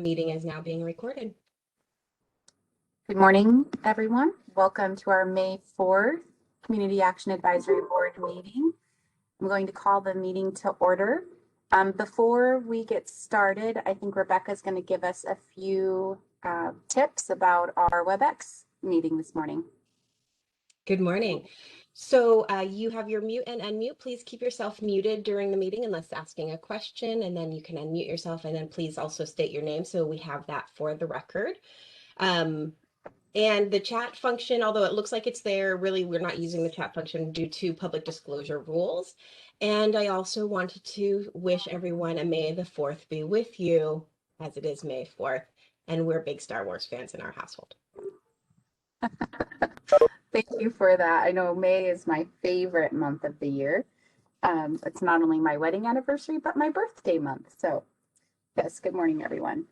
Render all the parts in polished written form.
meeting is now being recorded. Good morning, everyone. Welcome to our May 4th Community Action Advisory Board meeting. I'm going to call the meeting to order. Before we get started, I think Rebecca is going to give us a few tips about our WebEx meeting this morning. Good morning. So you have your mute and unmute. Please keep yourself muted during the meeting unless asking a question, and then you can unmute yourself, and then please also state your name so we have that for the record. And the chat function, although it looks like it's there, really we're not using the chat function due to public disclosure rules. And I also wanted to wish everyone a May the 4th be with you, as it is May 4th, and we're big Star Wars fans in our household. Thank you for that. I know May is my favorite month of the year. It's not only my wedding anniversary, but my birthday month. So yes, good morning, everyone.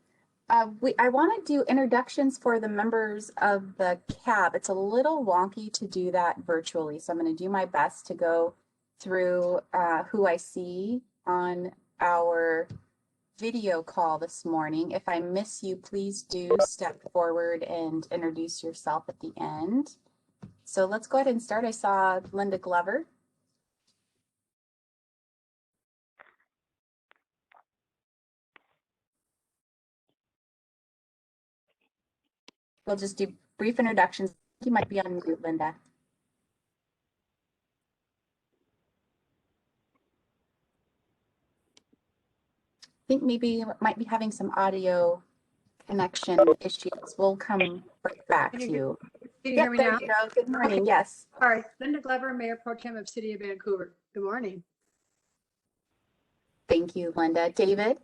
I want to do introductions for the members of the CAAB. It's a little wonky to do that virtually, so I'm going to do my best to go through who I see on our video call this morning. If I miss you, please do step forward and introduce yourself at the end. So let's go ahead and start. I saw Linda Glover. We'll just do brief introductions. You might be on mute, Linda. I think maybe might be having some audio connection issues. We'll come right back to you. Can you hear me now? You go. Good morning. Okay. Yes. All right. Linda Glover, Mayor Pro Tem of City of Vancouver. Good morning. Thank you, Linda. David.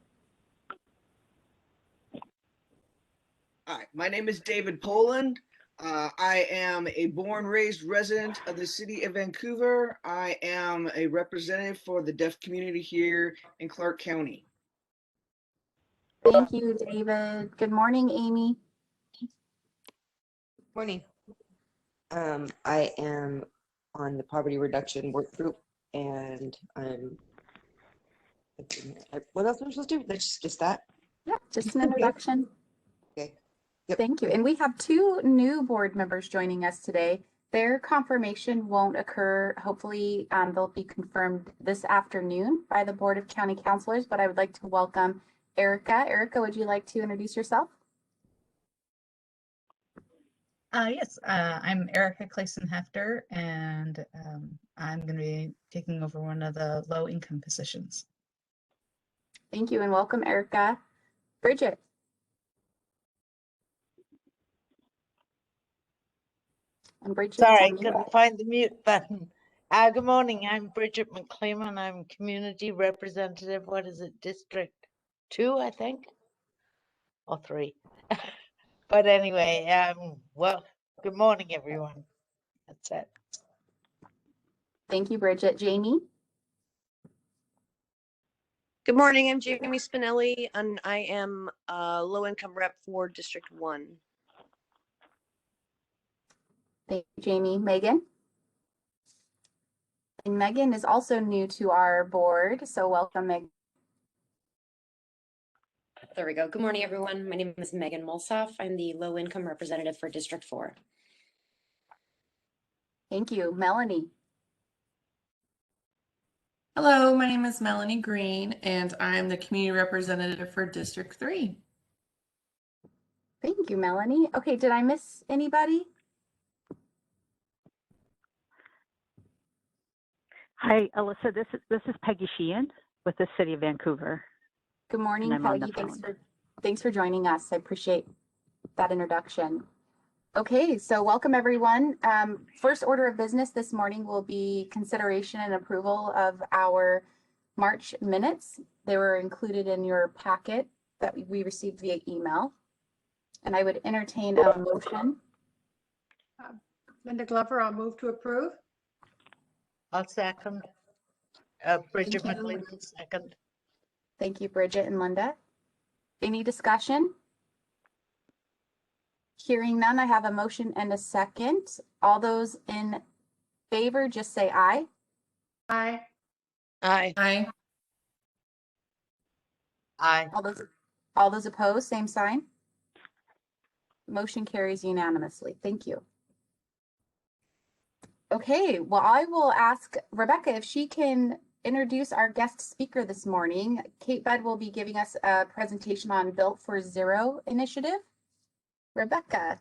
Hi, my name is David Poland. I am a born, raised resident of the City of Vancouver. I am a representative for the deaf community here in Clark County. Thank you, David. Good morning, Amy. Morning. I am on the poverty reduction work group, and what else am I supposed to do? That's just that? Yeah, just an introduction. Okay. Yep. Thank you. And we have two new board members joining us today. Their confirmation won't occur. Hopefully, they'll be confirmed this afternoon by the Board of County Councilors, but I would like to welcome Erica. Erica, would you like to introduce yourself? Yes, I'm Erica Clayson-Hefter, and I'm going to be taking over one of the low-income positions. Thank you, and welcome, Erica. Bridget. And Bridget. Sorry, couldn't find the mute button. Good morning, I'm Bridget McClellan. I'm community representative. What is it, District 2, I think? Or 3. But anyway, well, good morning, everyone. That's it. Thank you, Bridget. Jamie. Good morning, I'm Jamie Spinelli, and I am a low-income rep for District 1. Thank you, Jamie. Megan. And Megan is also new to our board, so welcome, Megan. There we go. Good morning, everyone. My name is Megan Mulsoff. I'm the low-income representative for District 4. Thank you. Melanie. Hello, my name is Melanie Green, and I'm the community representative for District 3. Thank you, Melanie. Okay, did I miss anybody? Hi, Alyssa. This is Peggy Sheehan with the City of Vancouver. Good morning, Peggy. Thanks for joining us. I appreciate that introduction. Okay, so welcome everyone. First order of business this morning will be consideration and approval of our March minutes. They were included in your packet that we received via email. And I would entertain a motion. Linda Glover, I'll move to approve. I'll second. Bridget McClellan, second. Thank you, Bridget and Linda. Any discussion? Hearing none, I have a motion and a second. All those in favor, just say aye. Aye. Aye. Aye. Aye. All those All those opposed, same sign. Motion carries unanimously. Thank you. Okay, well, I will ask Rebecca if she can introduce our guest speaker this morning. Kate Budd will be giving us a presentation on Built for Xero initiative. Rebecca.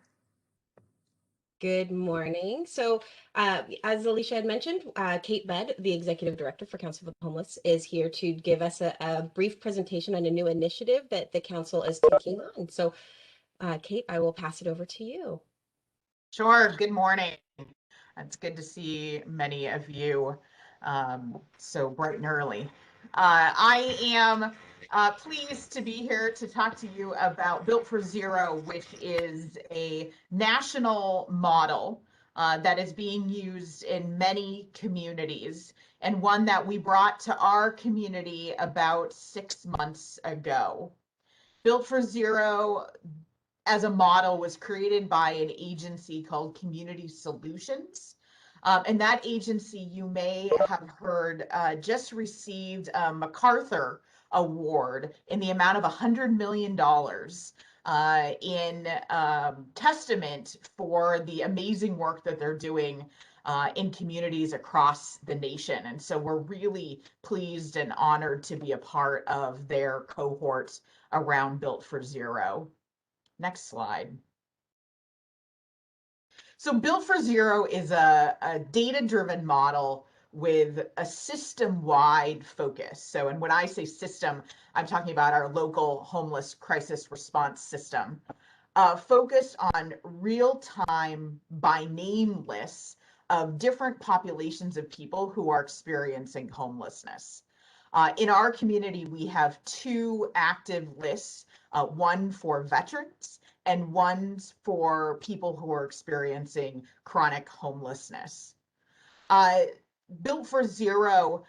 Good morning. So as Alicia had mentioned, Kate Budd, the Executive Director for Council for the Homeless, is here to give us a brief presentation on a new initiative that the Council is taking on. So Kate, I will pass it over to you. Sure. Good morning. It's good to see many of you so bright and early. I am pleased to be here to talk to you about Built for Xero, which is a national model that is being used in many communities, and one that we brought to our community about 6 months ago. Built for Xero as a model was created by an agency called Community Solutions. And that agency, you may have heard, just received a MacArthur Award in the amount of $100 million in testament for the amazing work that they're doing in communities across the nation. And so we're really pleased and honored to be a part of their cohort around Built for Xero. Next slide. So Built for Xero is a data-driven model with a system-wide focus. So, and when I say system, I'm talking about our local homeless crisis response system, focused on real-time by name lists of different populations of people who are experiencing homelessness. In our community, we have 2 active lists, one for veterans and one's for people who are experiencing chronic homelessness. Built for Xero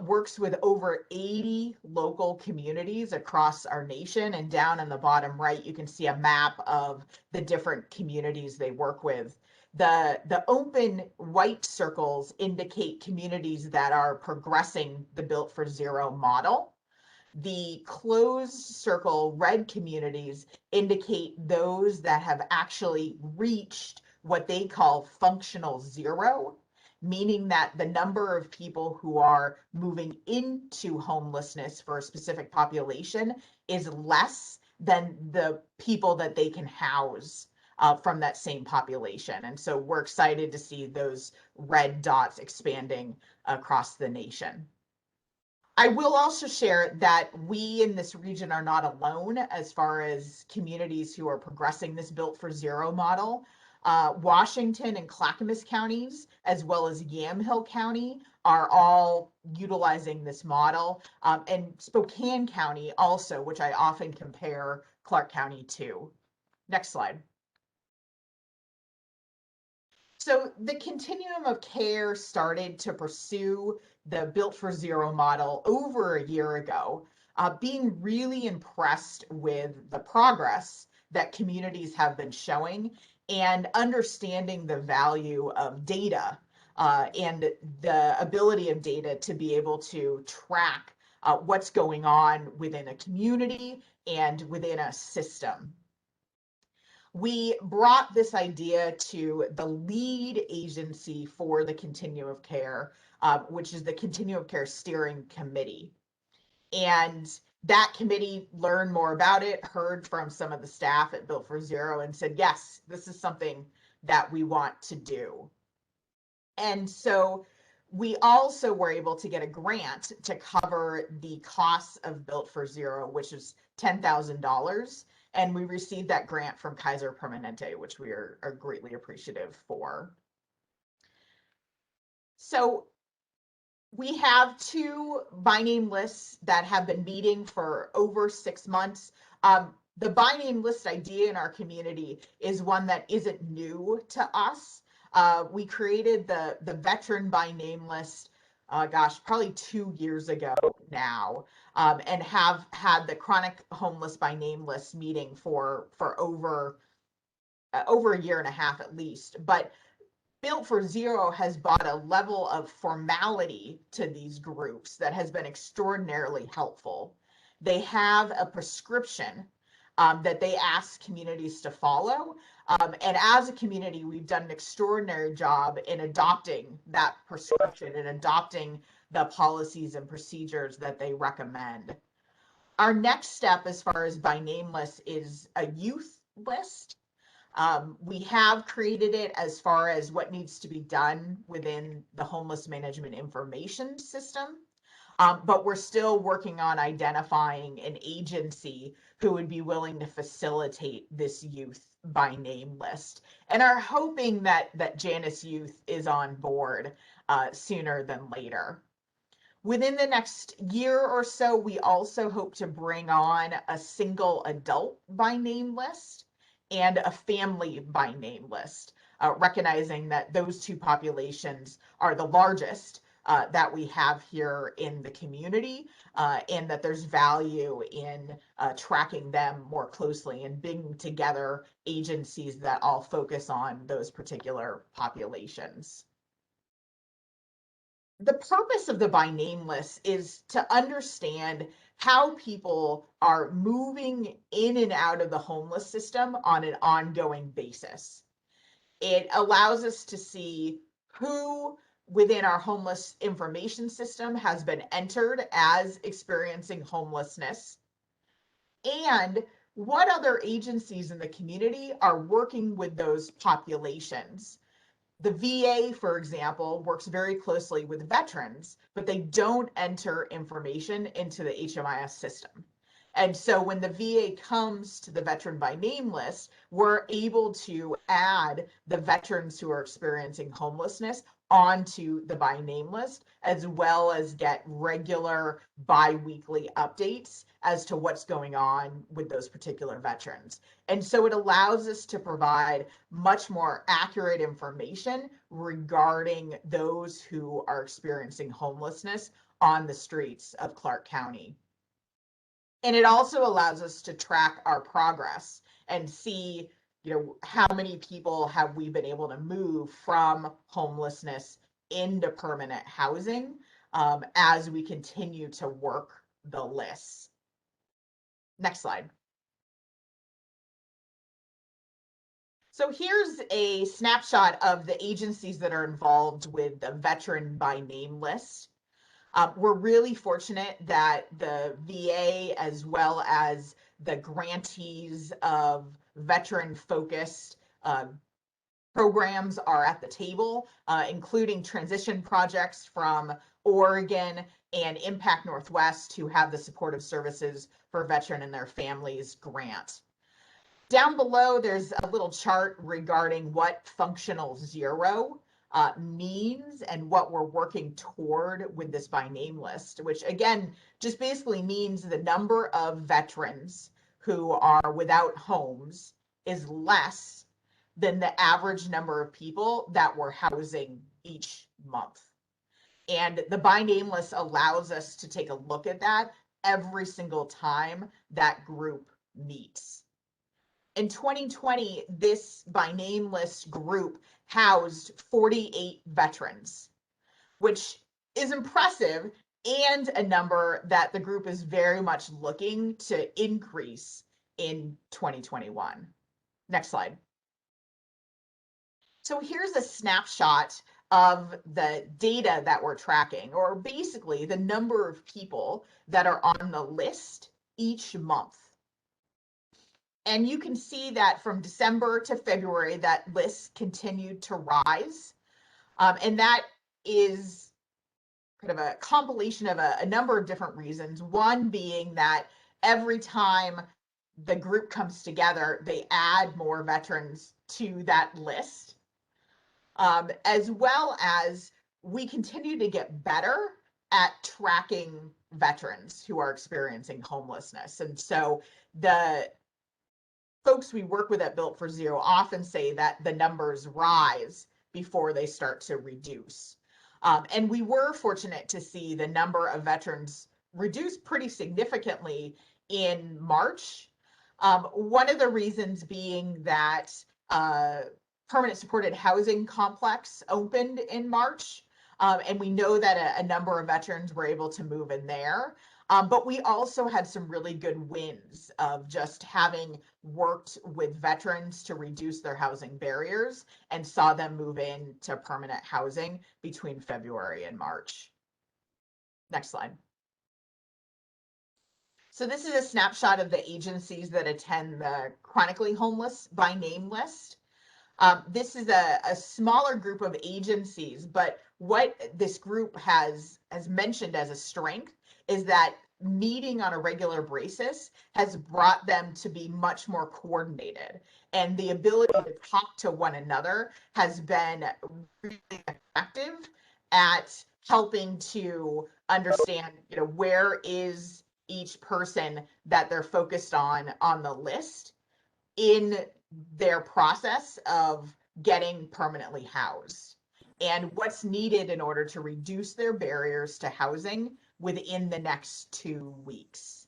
works with over 80 local communities across our nation, and down in the bottom right, you can see a map of the different communities they work with. The open white circles indicate communities that are progressing the Built for Xero model. The closed circle red communities indicate those that have actually reached what they call functional zero, meaning that the number of people who are moving into homelessness for a specific population is less than the people that they can house from that same population. And so we're excited to see those red dots expanding across the nation. I will also share that we in this region are not alone as far as communities who are progressing this Built for Xero model. Washington and Clackamas counties, as well as Yamhill County, are all utilizing this model. And Spokane County also, which I often compare Clark County to. Next slide. So the continuum of care started to pursue the Built for Xero model over a year ago, being really impressed with the progress that communities have been showing and understanding the value of data and the ability of data to be able to track what's going on within a community and within a system. We brought this idea to the lead agency for the continuum of care, which is the Continuum of Care Steering Committee. And that committee learned more about it, heard from some of the staff at Built for Xero, and said, yes, this is something that we want to do. And so we also were able to get a grant to cover the costs of Built for Xero, which is $10,000. And we received that grant from Kaiser Permanente, which we are greatly appreciative for. So we have 2 by name lists that have been meeting for over 6 months. The by name list idea in our community is one that isn't new to us. We created the veteran by name list, probably 2 years ago now, and have had the chronic homeless by name list meeting for over a year and a half at least. But Built for Xero has brought a level of formality to these groups that has been extraordinarily helpful. They have a prescription that they ask communities to follow. And as a community, we've done an extraordinary job in adopting that prescription and adopting the policies and procedures that they recommend. Our next step as far as by name list is a youth list. We have created it as far as what needs to be done within the homeless management information system. But we're still working on identifying an agency who would be willing to facilitate this youth by name list, and are hoping that Janus Youth is on board sooner than later. Within the next year or so, we also hope to bring on a single adult by name list and a family by name list, recognizing that those two populations are the largest that we have here in the community, and that there's value in tracking them more closely and bringing together agencies that all focus on those particular populations. The purpose of the by name list is to understand how people are moving in and out of the homeless system on an ongoing basis. It allows us to see who within our homeless information system has been entered as experiencing homelessness, and what other agencies in the community are working with those populations. The VA, for example, works very closely with veterans, but they don't enter information into the HMIS system. And so when the VA comes to the veteran by name list, we're able to add the veterans who are experiencing homelessness onto the by name list, as well as get regular bi-weekly updates as to what's going on with those particular veterans. And so it allows us to provide much more accurate information regarding those who are experiencing homelessness on the streets of Clark County. And it also allows us to track our progress and see, how many people have we been able to move from homelessness into permanent housing as we continue to work the lists. Next slide. So here's a snapshot of the agencies that are involved with the veteran by name list. We're really fortunate that the VA, as well as the grantees of veteran-focused programs, are at the table, including transition projects from Oregon and Impact Northwest, who have the supportive services for veteran and their families grant. Down below, there's a little chart regarding what functional zero means and what we're working toward with this by name list, which again, just basically means the number of veterans who are without homes is less than the average number of people that we're housing each month. And the by name list allows us to take a look at that every single time that group meets. In 2020, this by name list group housed 48 veterans, which is impressive and a number that the group is very much looking to increase in 2021. Next slide. So here's a snapshot of the data that we're tracking, or basically the number of people that are on the list each month. And you can see that from December to February, that list continued to rise. And that is kind of a compilation of a number of different reasons. One being that every time the group comes together, they add more veterans to that list, as well as we continue to get better at tracking veterans who are experiencing homelessness. And so the folks we work with at Built for Zero often say that the numbers rise before they start to reduce. And we were fortunate to see the number of veterans reduce pretty significantly in March. One of the reasons being that permanent supported housing complex opened in March. And we know that a number of veterans were able to move in there. But we also had some really good wins of just having worked with veterans to reduce their housing barriers and saw them move into permanent housing between February and March. Next slide. So this is a snapshot of the agencies that attend the Chronically Homeless by Name list. This is a smaller group of agencies, but what this group has mentioned as a strength is that meeting on a regular basis has brought them to be much more coordinated, and the ability to talk to one another has been really effective at helping to understand, where is each person that they're focused on the list in their process of getting permanently housed, and what's needed in order to reduce their barriers to housing within the next 2 weeks.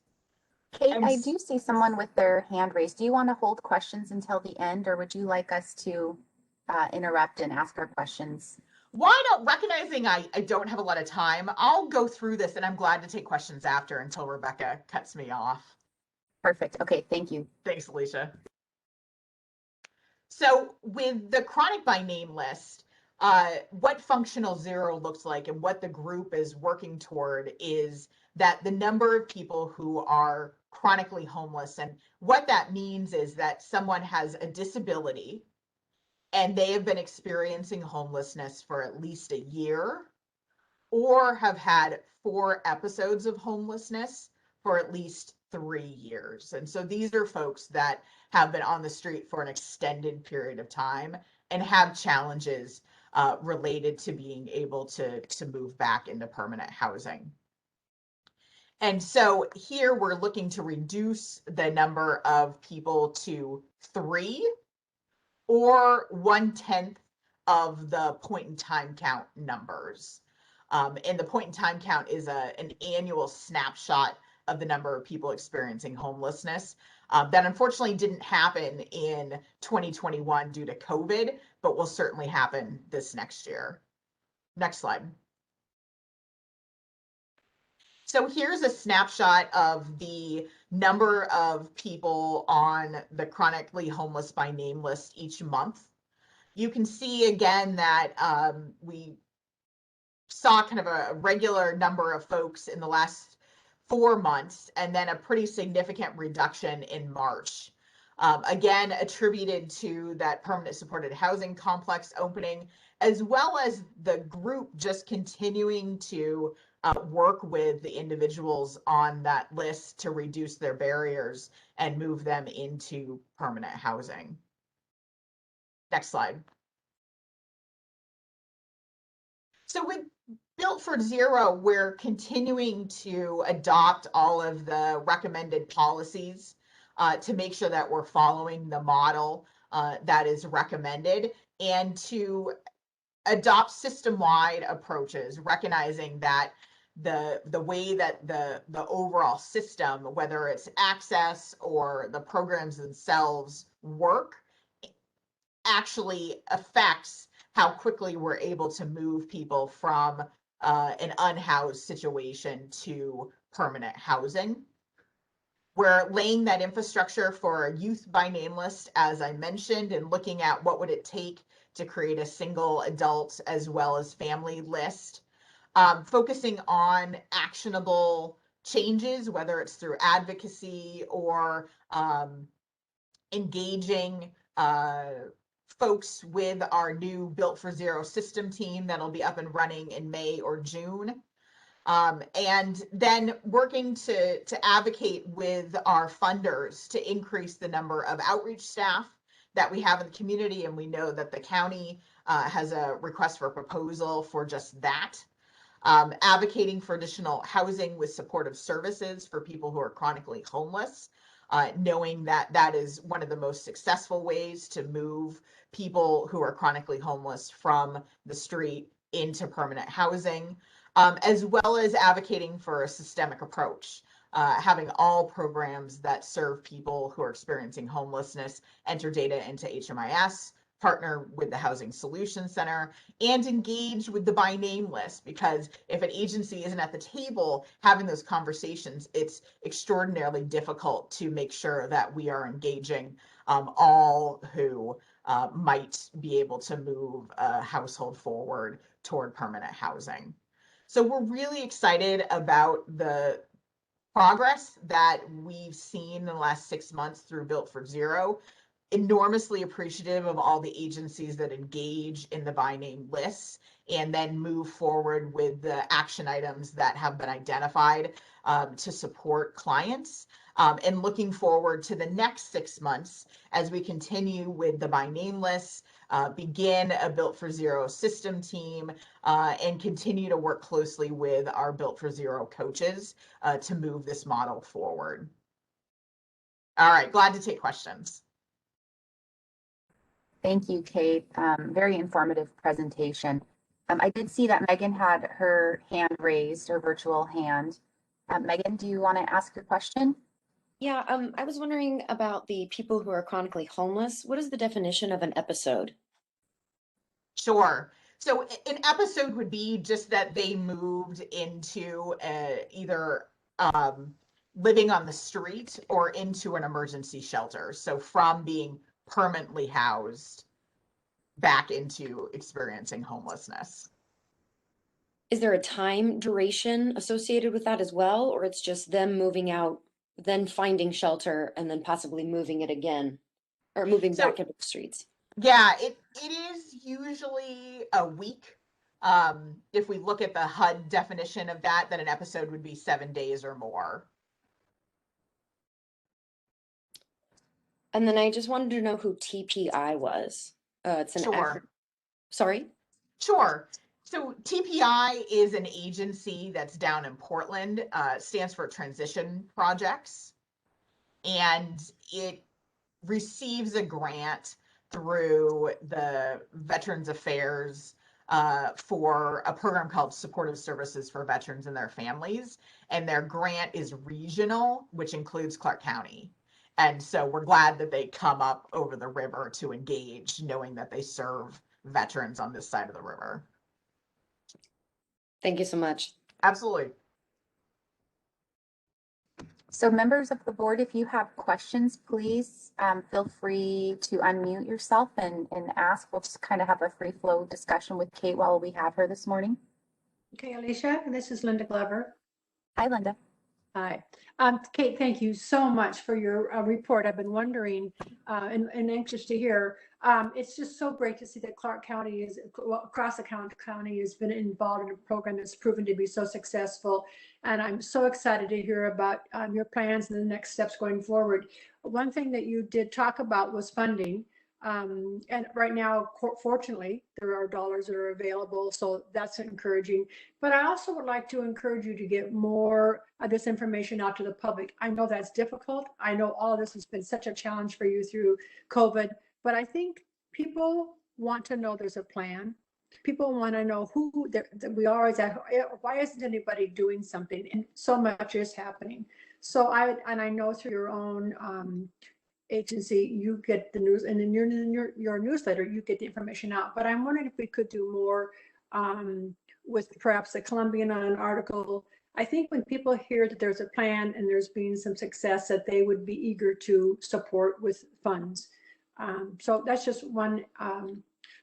Kate, I do see someone with their hand raised. Do you want to hold questions until the end, or would you like us to interrupt and ask our questions? Why not? Recognizing I don't have a lot of time, I'll go through this, and I'm glad to take questions after until Rebecca cuts me off. Perfect. Okay, thank you. Thanks, Alicia. So with the Chronic by Name list, what functional Xero looks like and what the group is working toward is that the number of people who are chronically homeless, and what that means is that someone has a disability and they have been experiencing homelessness for at least a year, or have had 4 episodes of homelessness for at least 3 years. And so these are folks that have been on the street for an extended period of time and have challenges related to being able to move back into permanent housing. And so here we're looking to reduce the number of people to 3, or 1/10 of the point in time count numbers. And the point in time count is an annual snapshot of the number of people experiencing homelessness. That unfortunately didn't happen in 2021 due to COVID, but will certainly happen this next year. Next slide. So here's a snapshot of the number of people on the Chronically Homeless by Name list each month. You can see again that we saw kind of a regular number of folks in the last 4 months, and then a pretty significant reduction in March. Again, attributed to that permanent supported housing complex opening, as well as the group just continuing to work with the individuals on that list to reduce their barriers and move them into permanent housing. Next slide. So with Built for Xero, we're continuing to adopt all of the recommended policies to make sure that we're following the model that is recommended, and to adopt system-wide approaches, recognizing that the way that the overall system, whether it's access or the programs themselves work, actually affects how quickly we're able to move people from an unhoused situation to permanent housing. We're laying that infrastructure for a youth by name list, as I mentioned, and looking at what would it take to create a single adult as well as family list. Focusing on actionable changes, whether it's through advocacy or engaging folks with our new Built for Xero system team that'll be up and running in May or June. And then working to advocate with our funders to increase the number of outreach staff that we have in the community. And we know that the county has a request for a proposal for just that. Advocating for additional housing with supportive services for people who are chronically homeless, knowing that that is one of the most successful ways to move people who are chronically homeless from the street into permanent housing, as well as advocating for a systemic approach, having all programs that serve people who are experiencing homelessness enter data into HMIS, partner with the Housing Solutions Center, and engage with the by name list, because if an agency isn't at the table having those conversations, it's extraordinarily difficult to make sure that we are engaging all who might be able to move a household forward toward permanent housing. So we're really excited about the progress that we've seen in the last 6 months through Built for Zero. Enormously appreciative of all the agencies that engage in the by name lists and then move forward with the action items that have been identified to support clients. And looking forward to the next 6 months as we continue with the by name lists, begin a Built for Zero system team, and continue to work closely with our Built for Zero coaches to move this model forward. All right, glad to take questions. Thank you, Kate. Very informative presentation. I did see that Megan had her hand raised, her virtual hand. Megan, do you want to ask your question? Yeah, I was wondering about the people who are chronically homeless. What is the definition of an episode? Sure. So an episode would be just that they moved into either living on the street or into an emergency shelter. So from being permanently housed back into experiencing homelessness. Is there a time duration associated with that as well, or it's just them moving out, then finding shelter, and then possibly moving it again, or moving back into the streets? Yeah, it is usually a week. If we look at the HUD definition of that, then an episode would be 7 days or more. And then I just wanted to know who TPI was. It's an Sorry? Sure. So TPI is an agency that's down in Portland, stands for Transition Projects, and it receives a grant through the Veterans Affairs for a program called Supportive Services for Veterans and Their Families. And their grant is regional, which includes Clark County. And so we're glad that they come up over the river to engage, knowing that they serve veterans on this side of the river. Thank you so much. Absolutely. So members of the board, if you have questions, please feel free to unmute yourself and ask. We'll just kind of have a free flow discussion with Kate while we have her this morning. Okay, Alicia, this is Linda Glover. Hi, Linda. Hi. Kate, thank you so much for your report. I've been wondering and anxious to hear. It's just so great to see that Clark County is, well, across the county has been involved in a program that's proven to be so successful. And I'm so excited to hear about your plans and the next steps going forward. One thing that you did talk about was funding. And right now, fortunately, there are dollars that are available, so that's encouraging. But I also would like to encourage you to get more of this information out to the public. I know that's difficult. I know all of this has been such a challenge for you through COVID, but I think people want to know there's a plan. People want to know who we always ask, why isn't anybody doing something? And so much is happening. So I know through your own agency, you get the news, and in your newsletter, you get the information out. But I'm wondering if we could do more with perhaps the Columbian on an article. I think when people hear that there's a plan and there's been some success, that they would be eager to support with funds. So that's just one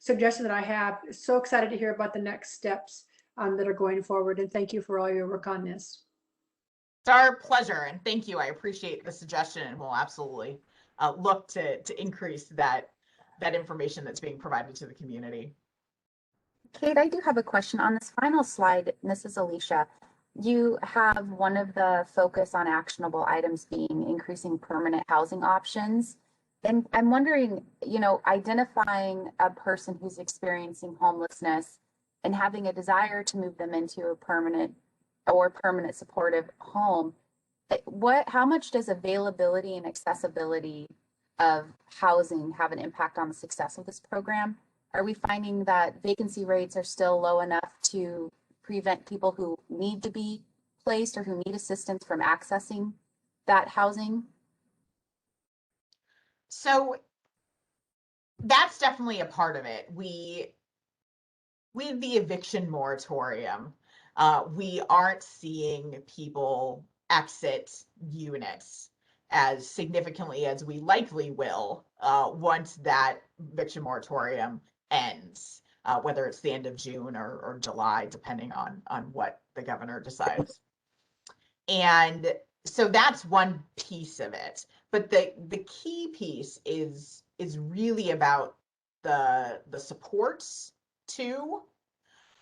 suggestion that I have. So excited to hear about the next steps that are going forward. And thank you for all your work on this. It's our pleasure, and thank you. I appreciate the suggestion, and we'll absolutely look to increase that information that's being provided to the community. Kate, I do have a question on this final slide. And this is Alicia. You have one of the focus on actionable items being increasing permanent housing options. And I'm wondering, you know, identifying a person who's experiencing homelessness and having a desire to move them into a permanent supportive home. How much does availability and accessibility of housing have an impact on the success of this program? Are we finding that vacancy rates are still low enough to prevent people who need to be placed or who need assistance from accessing that housing? So that's definitely a part of it. With the eviction moratorium, we aren't seeing people exit units as significantly as we likely will once that eviction moratorium ends, whether it's the end of June or July, depending on what the governor decides. And so that's one piece of it. But the key piece is really about the supports too.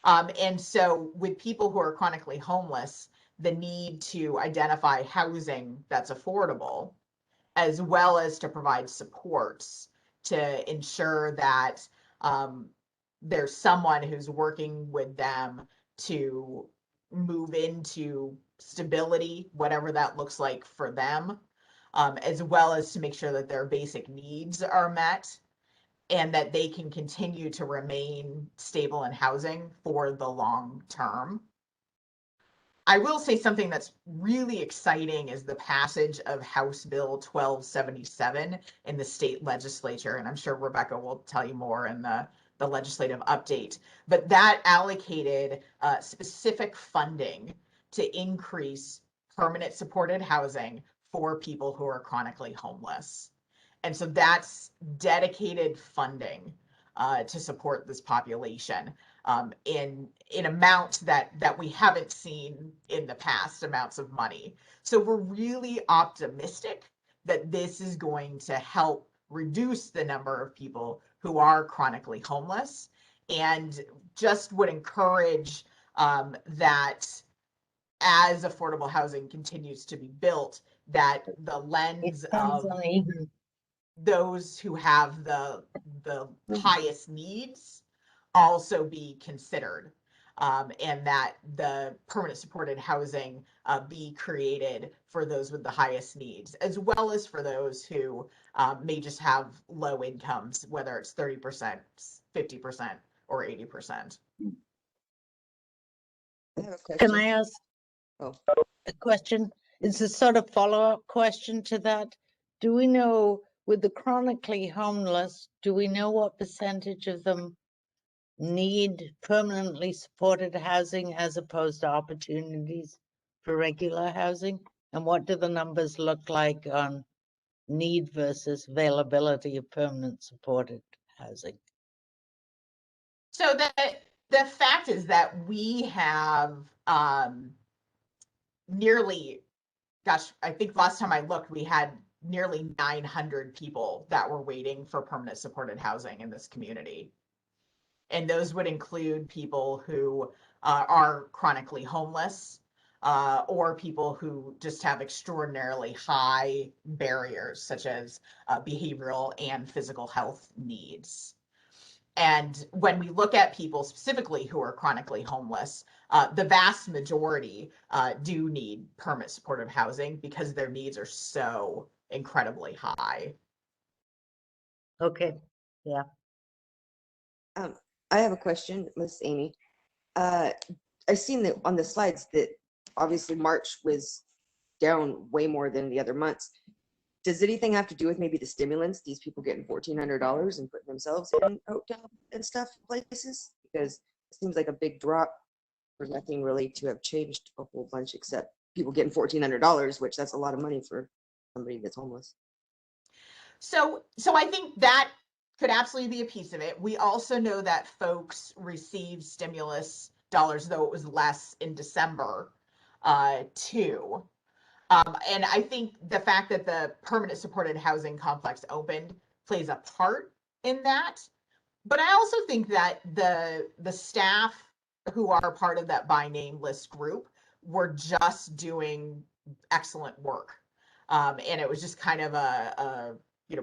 And so with people who are chronically homeless, the need to identify housing that's affordable, as well as to provide supports to ensure that there's someone who's working with them to move into stability, whatever that looks like for them, as well as to make sure that their basic needs are met and that they can continue to remain stable in housing for the long term. I will say something that's really exciting is the passage of House Bill 1277 in the state legislature. And I'm sure Rebecca will tell you more in the legislative update. But that allocated specific funding to increase permanent supported housing for people who are chronically homeless. And so that's dedicated funding to support this population in amounts that we haven't seen in the past, amounts of money. So we're really optimistic that this is going to help reduce the number of people who are chronically homeless, and just would encourage that as affordable housing continues to be built, that the lens of those who have the highest needs also be considered, and that the permanent supported housing be created for those with the highest needs, as well as for those who may just have low incomes, whether it's 30%, 50%, or 80%. Can I ask Oh. a question? It's a sort of follow-up question to that. Do we know, with the chronically homeless, do we know what percentage of them need permanently supported housing as opposed to opportunities for regular housing? And what do the numbers look like on need versus availability of permanent supported housing? So the fact is that we have nearly, gosh, I think last time I looked, we had nearly 900 people that were waiting for permanent supported housing in this community. And those would include people who are chronically homeless, or people who just have extraordinarily high barriers, such as behavioral and physical health needs. And when we look at people specifically who are chronically homeless, the vast majority do need permanent supportive housing because their needs are so incredibly high. Okay, yeah. I have a question, Miss Amy. I've seen that on the slides that obviously March was down way more than the other months. Does anything have to do with maybe the stimulants, these people getting $1,400 and putting themselves in hotel and stuff places? Because it seems like a big drop for nothing really to have changed a whole bunch except people getting $1,400, which that's a lot of money for somebody that's homeless. So I think that could absolutely be a piece of it. We also know that folks received stimulus dollars, though it was less in December, too. And I think the fact that the permanent supported housing complex opened plays a part in that. But I also think that the staff who are part of that by name list group were just doing excellent work. And it was just kind of a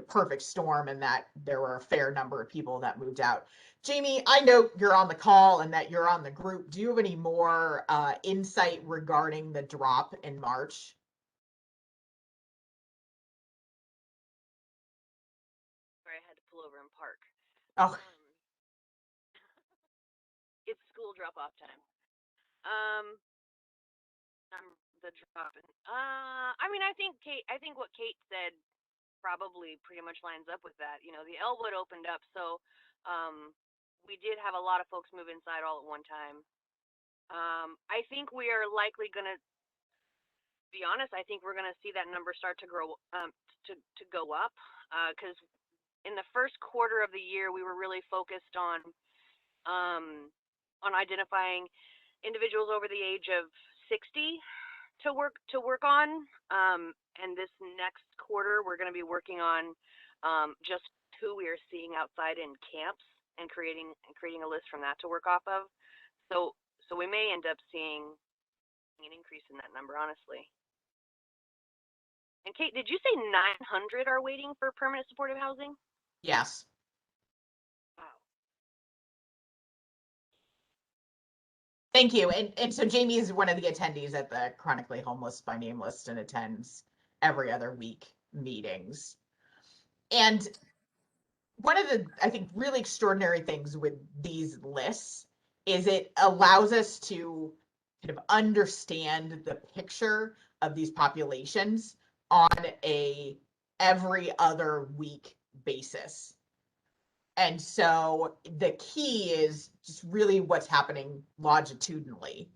perfect storm in that there were a fair number of people that moved out. Jamie, I know you're on the call and that you're on the group. Do you have any more insight regarding the drop in March? Sorry, I had to pull over and park. Oh, It's school drop-off time. The drop in. I mean, I think what Kate said probably pretty much lines up with that. You know, the Elwood opened up, so we did have a lot of folks move inside all at one time. I think we are likely going to be honest. I think we're going to see that number start to grow, to go up, because in the first quarter of the year we were really focused on identifying individuals over the age of 60 to work on, and this next quarter we're going to be working on just who we are seeing outside in camps and creating a list from that to work off of. So we may end up seeing an increase in that number, honestly. And Kate, did you say 900 are waiting for permanent supportive housing? Yes. Wow. Thank you. And so Jamie is one of the attendees at the Chronically Homeless by Name list and attends every other week meetings. And one of the, I think, really extraordinary things with these lists is it allows us to kind of understand the picture of these populations on a every other week basis. And so the key is just really what's happening longitudinally,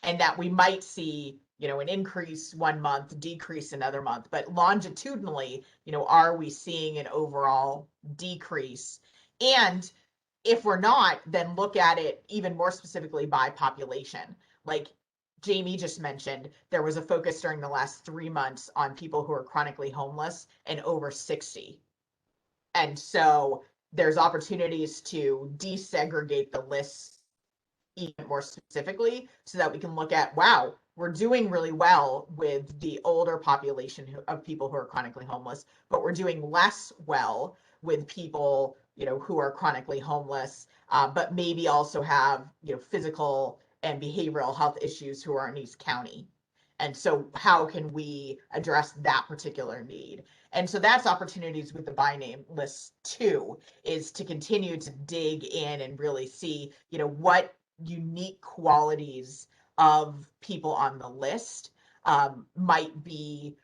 and that we might see, you know, an increase one month, decrease another month, but longitudinally, you know, are we seeing an overall decrease? And if we're not, then look at it even more specifically by population. Like Jamie just mentioned, there was a focus during the last 3 months on people who are chronically homeless and over 60. And so there's opportunities to desegregate the lists even more specifically so that we can look at, wow, we're doing really well with the older population of people who are chronically homeless, but we're doing less well with people, you know, who are chronically homeless, but maybe also have, you know, physical and behavioral health issues who are in East County. And so how can we address that particular need? And so that's opportunities with the by name list too, is to continue to dig in and really see, you know, what unique qualities of people on the list might be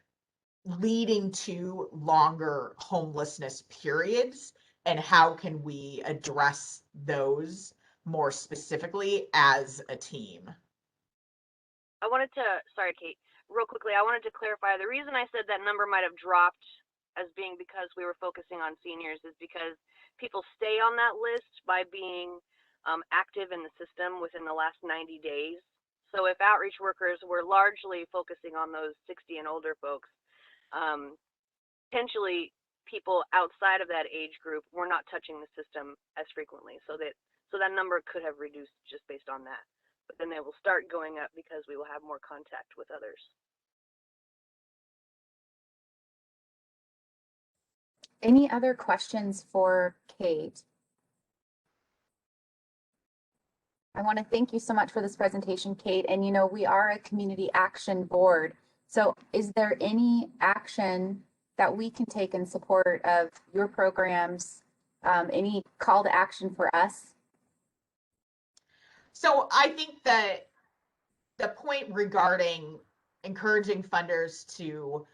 leading to longer homelessness periods, and how can we address those more specifically as a team. I wanted to, sorry, Kate, real quickly, I wanted to clarify the reason I said that number might have dropped as being because we were focusing on seniors is because people stay on that list by being active in the system within the last 90 days. So if outreach workers were largely focusing on those 60 and older folks, potentially people outside of that age group were not touching the system as frequently. So that number could have reduced just based on that. But then they will start going up because we will have more contact with others. Any other questions for Kate? I want to thank you so much for this presentation, Kate. And you know, we are a community action board. So is there any action that we can take in support of your programs? Any call to action for us? So I think that the point regarding encouraging funders to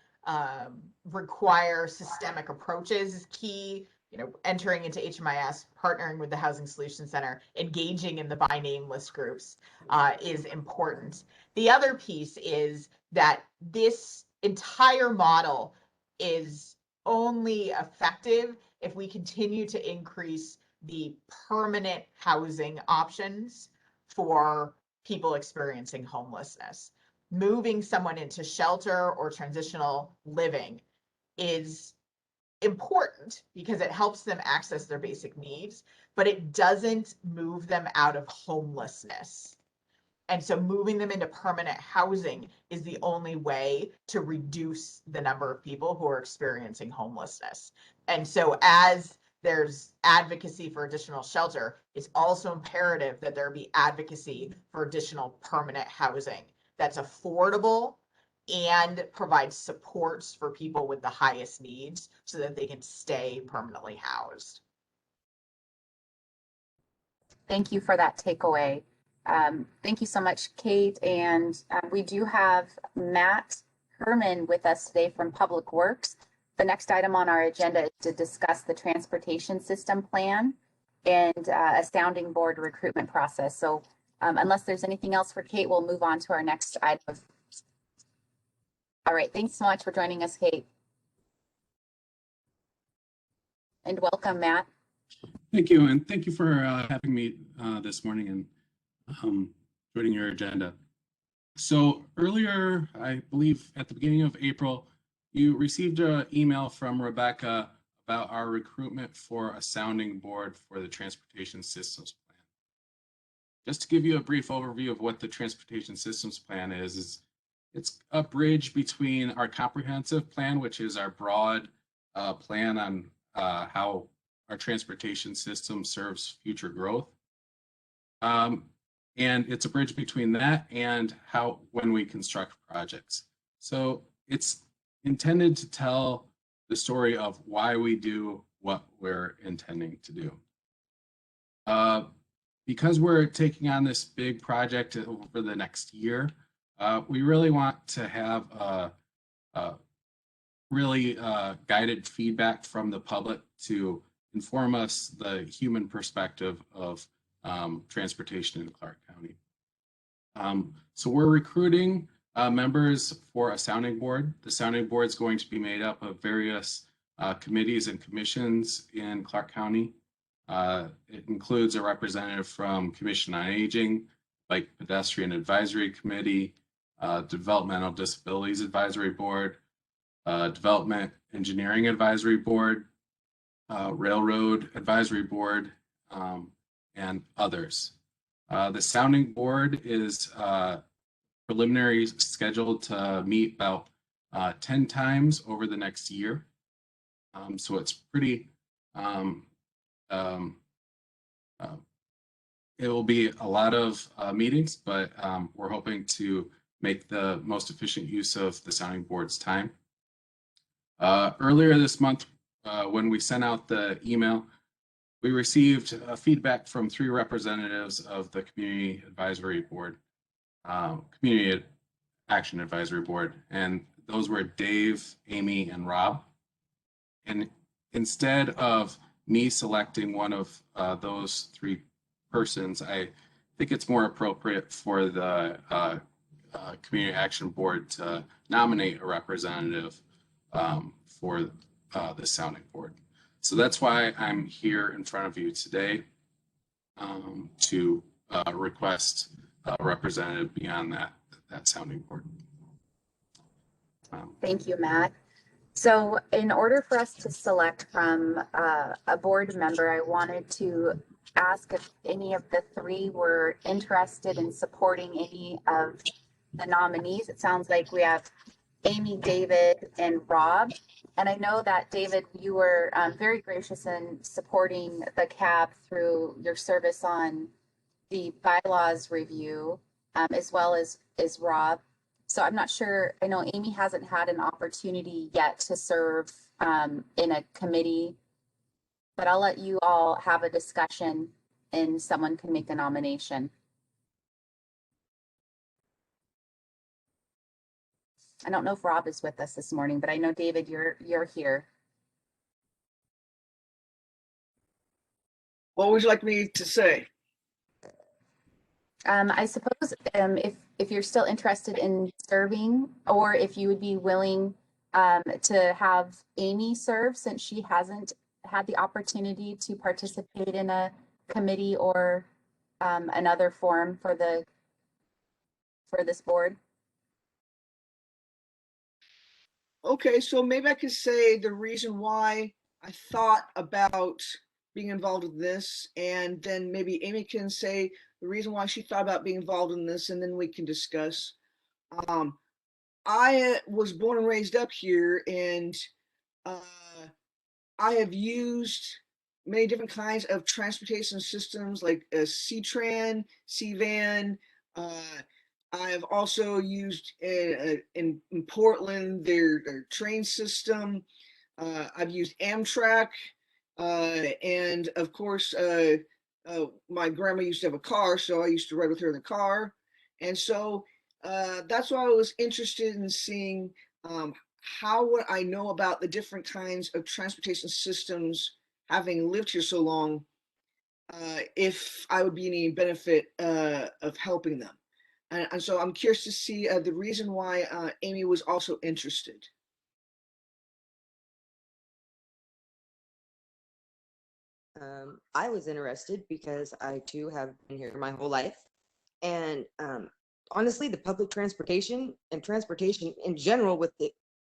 require systemic approaches is key. You know, entering into HMIS, partnering with the Housing Solutions Center, engaging in the by name list groups is important. The other piece is that this entire model is only effective if we continue to increase the permanent housing options for people experiencing homelessness. Moving someone into shelter or transitional living is important because it helps them access their basic needs, but it doesn't move them out of homelessness. And so moving them into permanent housing is the only way to reduce the number of people who are experiencing homelessness. And so as there's advocacy for additional shelter, it's also imperative that there be advocacy for additional permanent housing that's affordable and provides supports for people with the highest needs so that they can stay permanently housed. Thank you for that takeaway. Thank you so much, Kate. And we do have Matt Herman with us today from Public Works. the next item on our agenda is to discuss the transportation system plan and a sounding board recruitment process. So unless there's anything else for Kate, we'll move on to our next item. All right, thanks so much for joining us, Kate. And welcome, Matt. Thank you, and thank you for having me this morning and joining your agenda. So earlier, I believe at the beginning of April, you received an email from Rebecca about our recruitment for a sounding board for the Transportation Systems Plan. Just to give you a brief overview of what the Transportation Systems Plan is it's a bridge between our comprehensive plan, which is our broad plan on how our transportation system serves future growth. And it's a bridge between that and when we construct projects. So it's intended to tell the story of why we do what we're intending to do. Because we're taking on this big project over the next year, we really want to have really guided feedback from the public to inform us the human perspective of transportation in Clark County. So we're recruiting members for a sounding board. The sounding board is going to be made up of various committees and commissions in Clark County. It includes a representative from Commission on Aging, like Pedestrian Advisory Committee, Developmental Disabilities Advisory Board, Development Engineering Advisory Board, Railroad Advisory Board, and others. The sounding board is preliminary scheduled to meet about 10 times over the next year. So it's pretty, it will be a lot of meetings, but we're hoping to make the most efficient use of the sounding board's time. Earlier this month, when we sent out the email, we received feedback from 3 representatives of the Community Advisory Board, Community Action Advisory Board, and those were Dave, Amy, and Rob. And instead of me selecting one of those 3 persons, I think it's more appropriate for the Community Action Board to nominate a representative for the sounding board. So that's why I'm here in front of you today to request a representative beyond that sounding board. Thank you, Matt. So in order for us to select from a board member, I wanted to ask if any of the 3 were interested in supporting any of the nominees. It sounds like we have Amy, David, and Rob. And I know that, David, you were very gracious in supporting the CAAB through your service on the bylaws review, as well as Rob. So I'm not sure, I know Amy hasn't had an opportunity yet to serve in a committee, but I'll let you all have a discussion and someone can make a nomination. I don't know if Rob is with us this morning, but I know, David, you're here. What would you like me to say? I suppose if you're still interested in serving, or if you would be willing to have Amy serve, since she hasn't had the opportunity to participate in a committee or another forum for this board. Okay, so maybe I could say the reason why I thought about being involved with this, and then maybe Amy can say the reason why she thought about being involved in this, and then we can discuss. I was born and raised up here, and I have used many different kinds of transportation systems like C-Tran, C-Van. I have also used in Portland their train system. I've used Amtrak, and of course, my grandma used to have a car, so I used to ride with her in the car. And so that's why I was interested in seeing how would I know about the different kinds of transportation systems, having lived here so long, if I would be any benefit of helping them? And so I'm curious to see the reason why Amy was also interested. I was interested because I too have been here my whole life. And honestly, the public transportation and transportation in general, with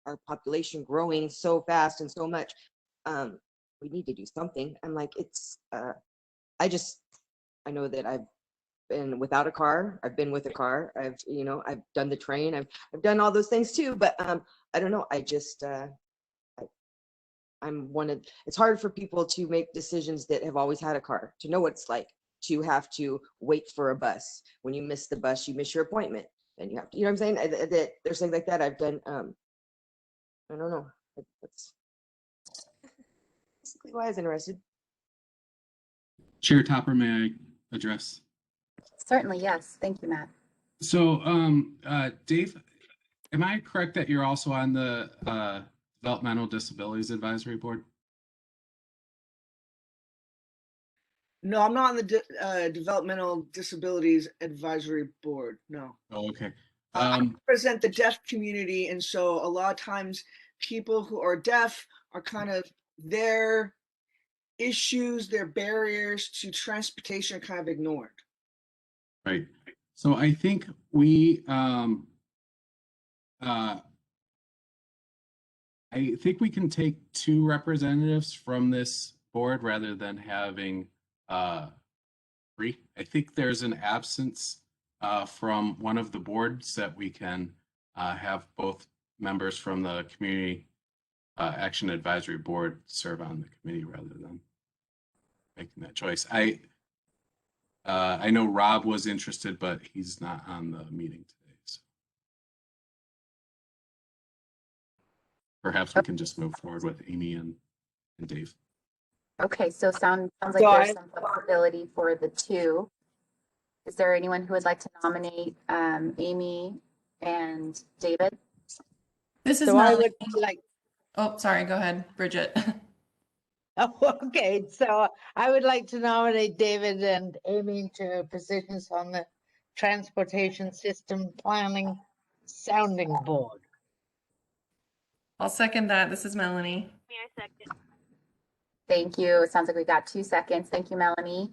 our population growing so fast and so much, we need to do something. I'm like, I know that I've been without a car. I've been with a car. I've done the train. I've done all those things too. But I don't know. It's hard for people to make decisions that have always had a car, to know what it's like to have to wait for a bus. When you miss the bus, you miss your appointment. And you have to, you know what I'm saying? That there's things like that I've done. I don't know. That's basically why I was interested. Chair Topper, may I address? Certainly, yes. Thank you, Matt. So, Dave, am I correct that you're also on the Developmental Disabilities Advisory Board? No, I'm not on the Developmental Disabilities Advisory Board. No. Oh, okay. I represent the deaf community, and so a lot of times people who are deaf are kind of their issues, their barriers to transportation are kind of ignored. Right. So I think we can take 2 representatives from this board rather than having 3. I think there's an absence from one of the boards that we can have both members from the Community Action Advisory Board serve on the committee rather than making that choice. I know Rob was interested, but he's not on the meeting today. So perhaps we can just move forward with Amy and Dave. Okay, so sounds like there's some flexibility for the 2. Is there anyone who would like to nominate Amy and David? This is So I Melanie. would like, Oh, sorry. Go ahead, Bridget. oh, okay, so I would like to nominate David and Amy to positions on the Transportation System Planning Sounding Board. I'll second that. This is Melanie. I second. Thank you. It sounds like we got 2 seconds. Thank you, Melanie.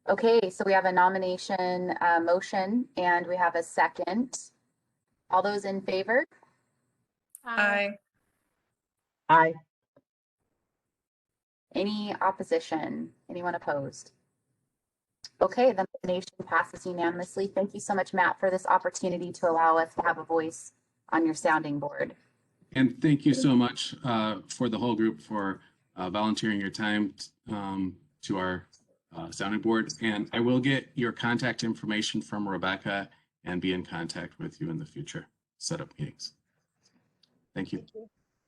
Okay, so we have a nomination motion and we have a second. All those in favor? Aye. Aye. Any opposition? Anyone opposed? Okay, the nomination passes unanimously. Thank you so much, Matt, for this opportunity to allow us to have a voice on your sounding board. And thank you so much for the whole group for volunteering your time to our sounding board. And I will get your contact information from Rebecca and be in contact with you in the future. Set up meetings. Thank you.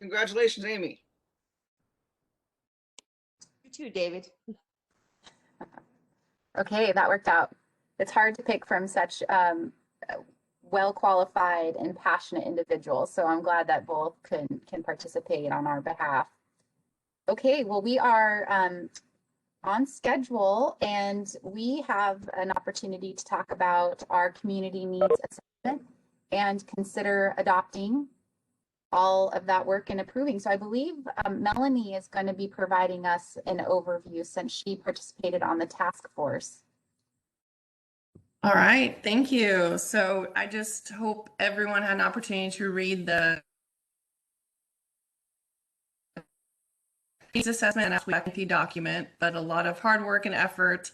Congratulations, Amy. You too, David. Okay, that worked out. It's hard to pick from such well-qualified and passionate individuals. So I'm glad that both can participate on our behalf. Okay, well, we are on schedule and we have an opportunity to talk about our community needs assessment and consider adopting all of that work and approving. So I believe Melanie is going to be providing us an overview since she participated on the task force. All right, thank you. So I just hope everyone had an opportunity to read the needs assessment and document, but a lot of hard work and effort,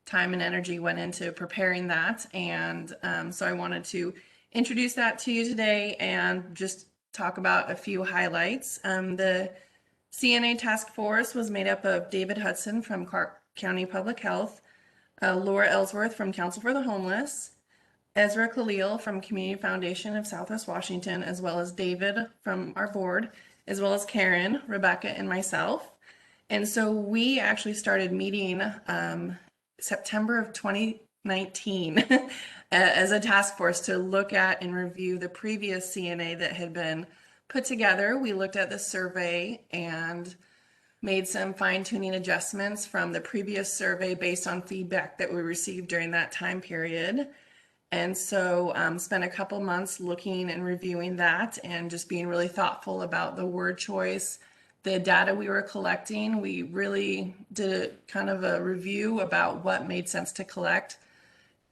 time and energy went into preparing that. And so I wanted to introduce that to you today and just talk about a few highlights. The Cna Task Force was made up of David Hudson from Clark County Public Health, Laura Ellsworth from Council for the Homeless, Ezra Khalil from Community Foundation of Southwest Washington, as well as David from our board, as well as Karen, Rebecca, and myself. And so we actually started meeting September of 2019 as a task force to look at and review the previous CNA that had been put together, we looked at the survey and made some fine-tuning adjustments from the previous survey based on feedback that we received during that time period. And so spent a couple months looking and reviewing that and just being really thoughtful about the word choice, the data we were collecting. We really did kind of a review about what made sense to collect.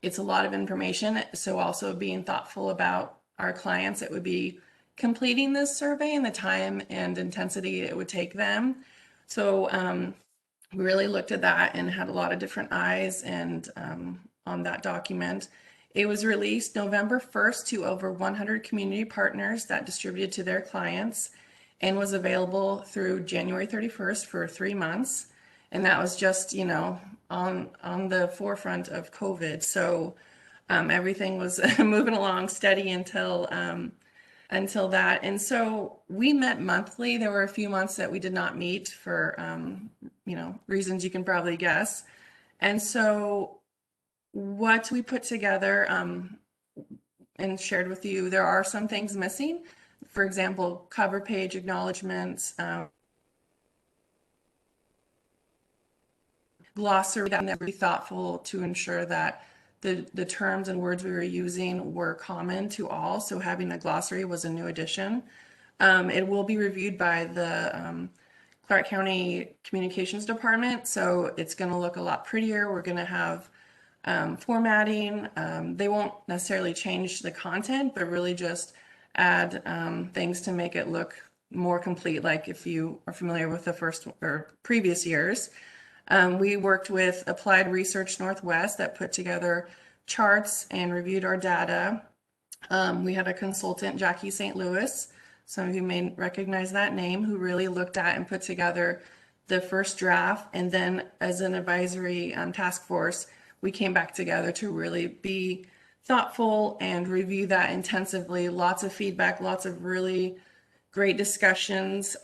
It's a lot of information, so also being thoughtful about our clients that would be completing this survey and the time and intensity it would take them. So we really looked at that and had a lot of different eyes and on that document. It was released November 1st to over 100 community partners that distributed to their clients and was available through January 31st for 3 months. And that was just, you know, on the forefront of COVID. So everything was moving along steady until that. And so we met monthly. There were a few months that we did not meet for, you know, reasons you can probably guess. And so what we put together and shared with you, there are some things missing. For example, cover page acknowledgements, glossary, that be thoughtful to ensure that the terms and words we were using were common to all. So having a glossary was a new addition. It will be reviewed by the Clark County Communications Department. So it's going to look a lot prettier. We're going to have formatting. They won't necessarily change the content, but really just add things to make it look more complete. Like if you are familiar with the first or previous years, we worked with Applied Research Northwest that put together charts and reviewed our data. We had a consultant, Jackie St. Louis, some of you may recognize that name, who really looked at and put together the first draft. And then as an advisory task force, we came back together to really be thoughtful and review that intensively. Lots of feedback, lots of really great discussions,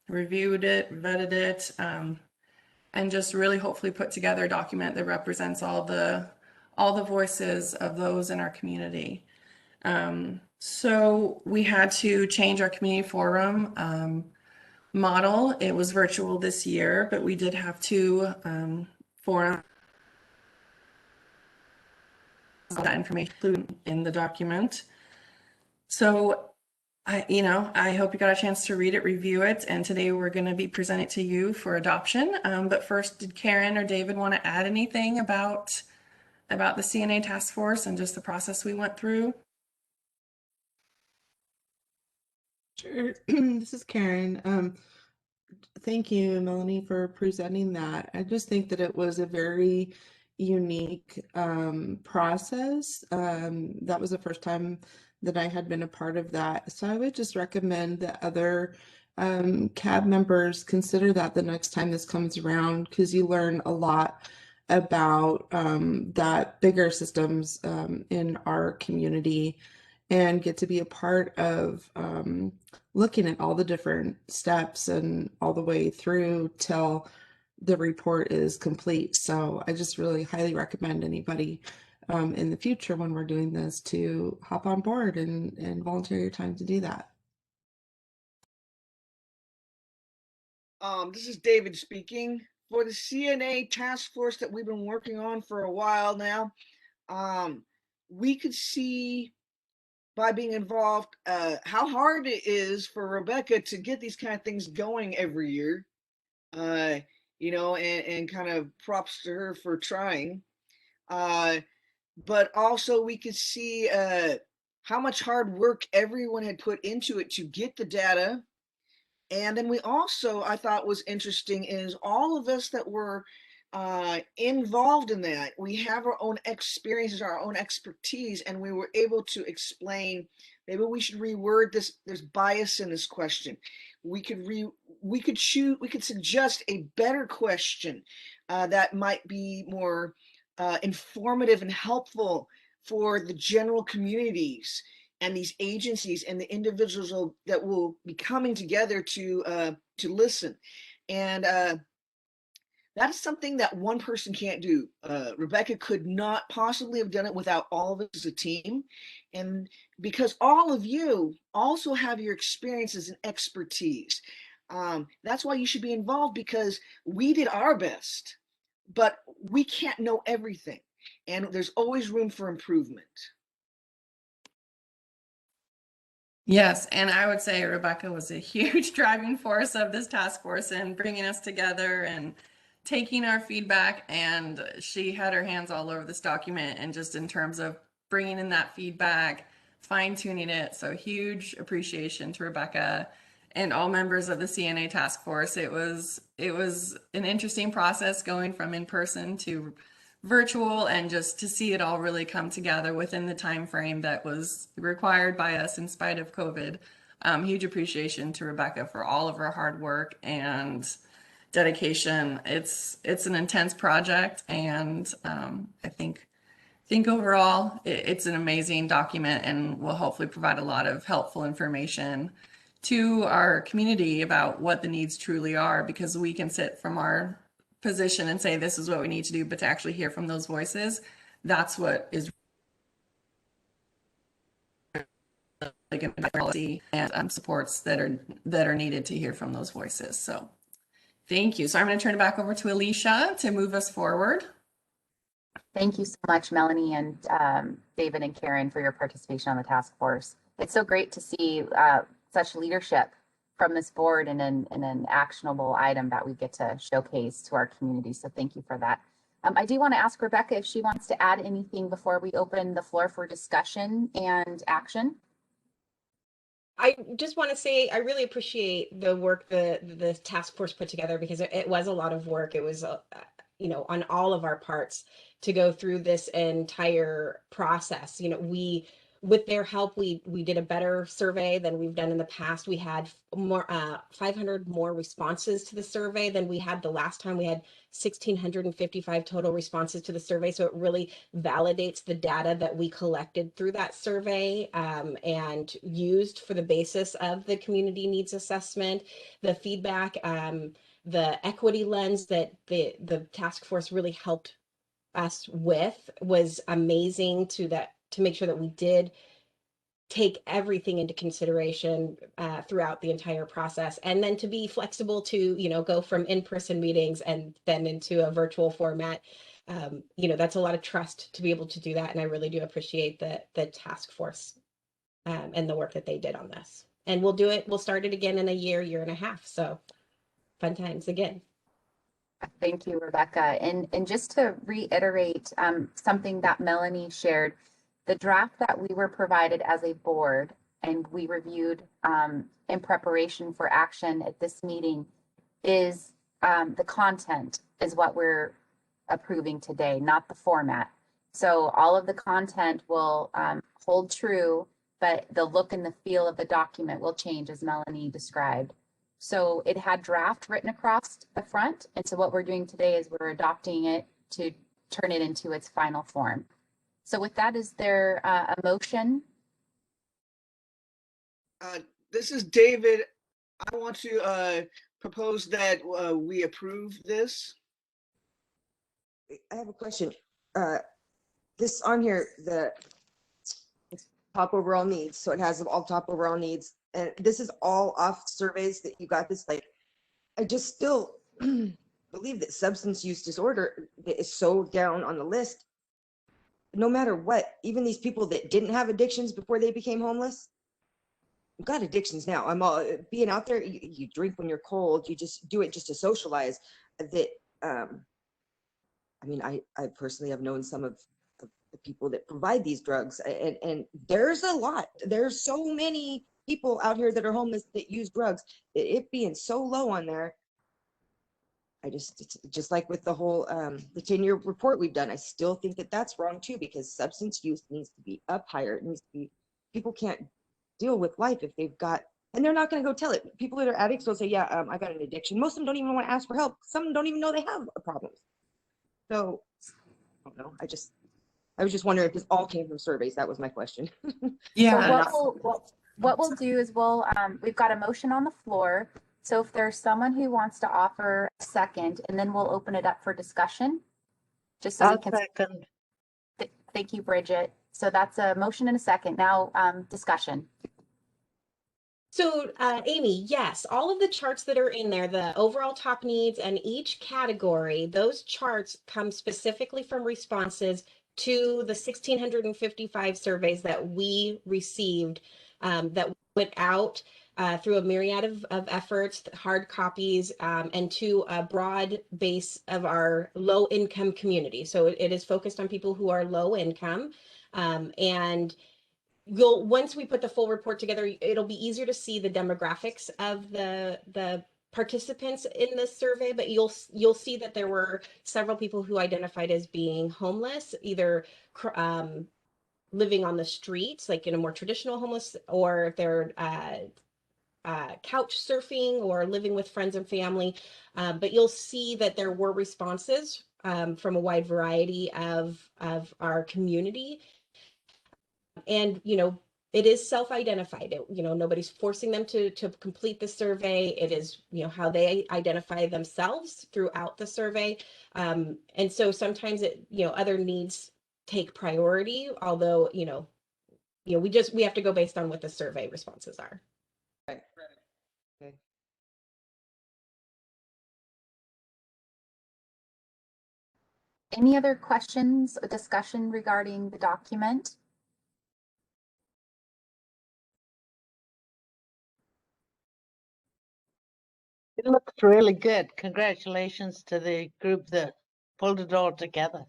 reviewed it, vetted it, and just really hopefully put together a document that represents all the voices of those in our community. So we had to change our community forum model. It was virtual this year, but we did have 2 forums. That information included in the document. So I hope you got a chance to read it, review it, and today we're going to be presenting it to you for adoption. But first, did Karen or David want to add anything about the CNA Task Force and just the process we went through? Sure. This is Karen. Thank you, Melanie, for presenting that. I just think that it was a very unique process. That was the first time that I had been a part of that. So I would just recommend that other CAAB members consider that the next time this comes around, because you learn a lot about that bigger systems in our community and get to be a part of looking at all the different steps and all the way through till the report is complete. So I just really highly recommend anybody in the future when we're doing this to hop on board and volunteer your time to do that. This is David speaking. For the CNA task force that we've been working on for a while now, we could see by being involved how hard it is for Rebecca to get these kind of things going every year. You know, and kind of props to her for trying. But also we could see how much hard work everyone had put into it to get the data. And then we also, I thought was interesting, is all of us that were involved in that, we have our own experiences, our own expertise, and we were able to explain, maybe we should reword this, there's bias in this question. We could suggest a better question that might be more informative and helpful for the general communities and these agencies and the individuals that will be coming together to listen. And That's something that one person can't do. Rebecca could not possibly have done it without all of us as a team. And because all of you also have your experiences and expertise. That's why you should be involved, because we did our best, but we can't know everything. And there's always room for improvement. Yes, and I would say Rebecca was a huge driving force of this task force and bringing us together and taking our feedback. And she had her hands all over this document, and just in terms of bringing in that feedback, fine tuning it. So huge appreciation to Rebecca and all members of the CNA task force. It was an interesting process going from in person to virtual, and just to see it all really come together within the time frame that was required by us in spite of COVID. Huge appreciation to Rebecca for all of her hard work and dedication. It's an intense project, and I think overall it's an amazing document, and will hopefully provide a lot of helpful information to our community about what the needs truly are, because we can sit from our position and say this is what we need to do, but to actually hear from those voices, that's what is really policy and supports that are needed to hear from those voices. So thank you. So I'm going to turn it back over to Alicia to move us forward. Thank you so much, Melanie and David and Karen, for your participation on the task force. It's so great to see such leadership from this board and an actionable item that we get to showcase to our community. So thank you for that. I do want to ask Rebecca if she wants to add anything before we open the floor for discussion and action. I just want to say I really appreciate the work the task force put together, because it was a lot of work. It was, on all of our parts to go through this entire process. With their help, we did a better survey than we've done in the past. We had more 500 more responses to the survey than we had the last time. We had 1,655 total responses to the survey. So it really validates the data that we collected through that survey and used for the basis of the community needs assessment. The feedback, the equity lens that the task force really helped us with was amazing to make sure that we did take everything into consideration throughout the entire process, and then to be flexible to go from in-person meetings and then into a virtual format. That's a lot of trust to be able to do that, and I really do appreciate the task force and the work that they did on this. And we'll start it again in a year and a half, so fun times again. Thank you, Rebecca. And just to reiterate something that Melanie shared, the draft that we were provided as a board and we reviewed in preparation for action at this meeting is the content is what we're approving today, not the format. So all of the content will hold true, but the look and the feel of the document will change, as Melanie described. So it had draft written across the front. And so what we're doing today is we're adopting it to turn it into its final form. So with that, is there a motion? This is David. I want to propose that we approve this. I have a question. This on here, the top overall needs, so it has all top overall needs, and this is all off surveys that you got this. Like, I just still believe that substance use disorder is so down on the list. No matter what, even these people that didn't have addictions before they became homeless, got addictions now. I'm all being out there. You drink when you're cold. You just do it just to socialize. That I mean, I personally have known some of the people that provide these drugs, and there's a lot. There's so many people out here that are homeless that use drugs. It being so low on there, it's just like with the whole the 10-year report we've done. I still think that that's wrong too, because substance use needs to be up higher. It needs to be, people can't deal with life if they've got, and they're not going to go tell it. People that are addicts will say, yeah, I got an addiction. Most of them don't even want to ask for help. Some of them don't even know they have a problem. So I don't know. I was just wondering if this all came from surveys. That was my question. Yeah. So what we'll do is we've got a motion on the floor So if there's someone who wants to offer a second, and then we'll open it up for discussion. Just so we I'll can. second. Thank you, Bridget. So that's a motion and a second. Now, discussion. So, Amy, yes, all of the charts that are in there, the overall top needs and each category, those charts come specifically from responses to the 1,655 surveys that we received that went out through a myriad of efforts, hard copies, and to a broad base of our low income community. So it is focused on people who are low income. And once we put the full report together, it'll be easier to see the demographics of the participants in this survey, but you'll see that there were several people who identified as being homeless, either living on the streets, like in a more traditional homeless, or if they're couch surfing or living with friends and family. But you'll see that there were responses from a wide variety of our community. And, it is self-identified. Nobody's forcing them to complete the survey. It is, how they identify themselves throughout the survey. And so sometimes other needs take priority, although, we have to go based on what the survey responses are. Right. Okay. Any other questions or discussion regarding the document? It looks really good. Congratulations to the group that pulled it all together.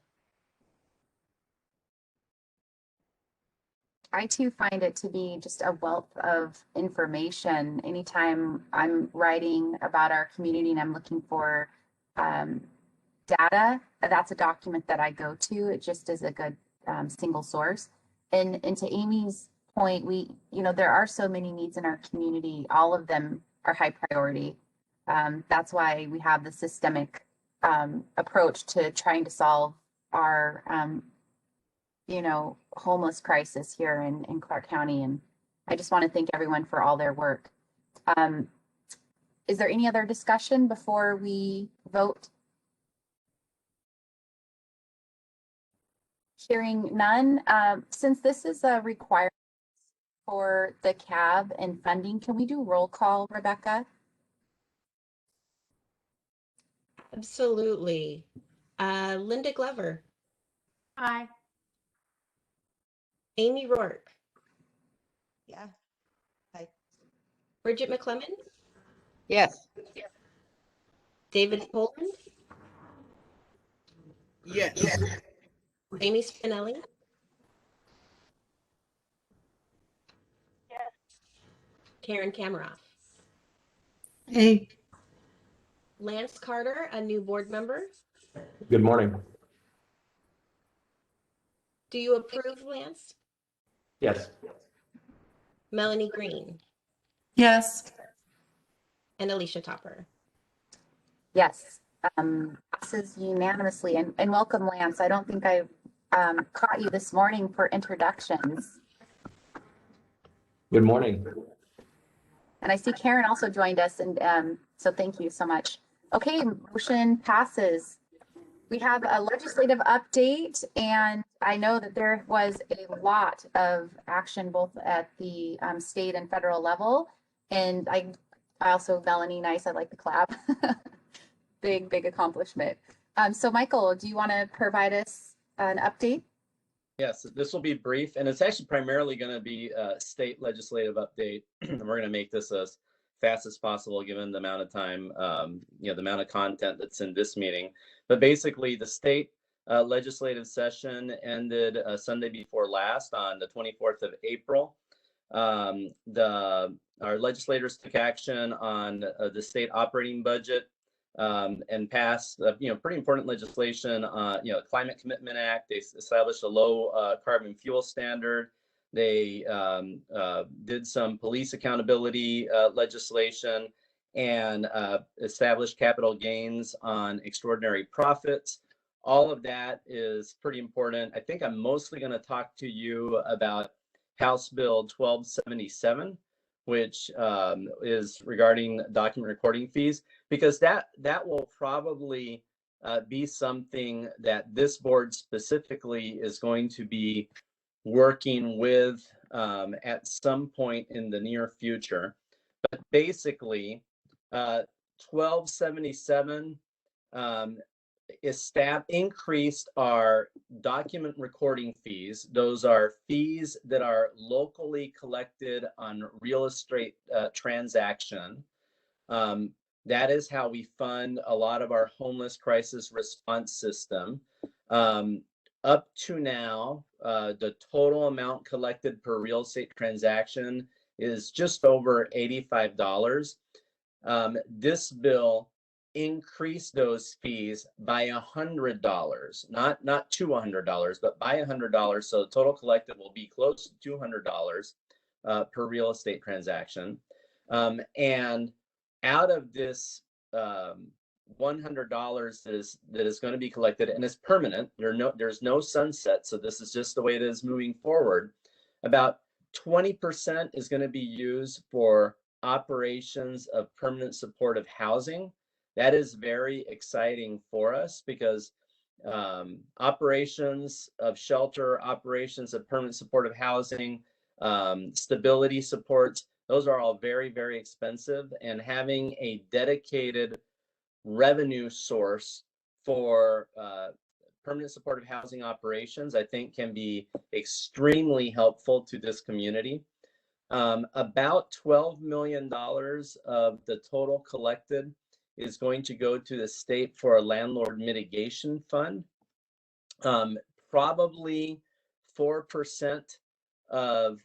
I too find it to be just a wealth of information. Anytime I'm writing about our community and I'm looking for data, that's a document that I go to. It just is a good single source. And to Amy's point, there are so many needs in our community. All of them are high priority. That's why we have the systemic approach to trying to solve our homeless crisis here in Clark County. And I just want to thank everyone for all their work. Is there any other discussion before we vote? Hearing none. Since this is a requirement for the CAAB and funding, can we do roll call, Rebecca? Absolutely. Linda Glover. Aye. Amy Rourke. Yeah. Hi. Bridget McClellan. Yes. David Poland. Yes. Amy Spinelli. Yes. Karen Kameroff. Hey. Lance Carter, a new board member. Good morning. Do you approve, Lance? Yes. Melanie Green. Yes. And Alicia Topper. Yes. Passes unanimously. And welcome, Lance. I don't think I caught you this morning for introductions. Good morning. And I see Karen also joined us, and so thank you so much. Okay, motion passes. We have a legislative update, and I know that there was a lot of action both at the state and federal level. And I also, Melanie, nice, I like the clap. Big accomplishment. So Michael, do you want to provide us an update? Yes, this will be brief, and it's actually primarily going to be a state legislative update. And we're going to make this as fast as possible given the amount of time, the amount of content that's in this meeting. But basically, the state legislative session ended Sunday before last on the 24th of April. Our legislators took action on the state operating budget and passed, pretty important legislation. Climate Commitment Act. They established a low carbon fuel standard. They did some police accountability legislation and established capital gains on extraordinary profits. All of that is pretty important. I think I'm mostly going to talk to you about House Bill 1277, which is regarding document recording fees, because that will probably be something that this board specifically is going to be working with at some point in the near future. But basically, 1277 increased our document recording fees. Those are fees that are locally collected on real estate transaction. That is how we fund a lot of our homeless crisis response system. Up to now, the total amount collected per real estate transaction is just over $85. This bill increased those fees by $100, not $200, but by $100. So the total collected will be close to $200 per real estate transaction. And out of this $100 that is going to be collected, and it's permanent, there's no sunset, so this is just the way it is moving forward, about 20% is going to be used for operations of permanent supportive housing. That is very exciting for us because operations of shelter, operations of permanent supportive housing, stability supports, those are all very, very expensive, and having a dedicated revenue source for permanent supportive housing operations, I think, can be extremely helpful to this community. About $12 million of the total collected is going to go to the state for a landlord mitigation fund. Probably 4% of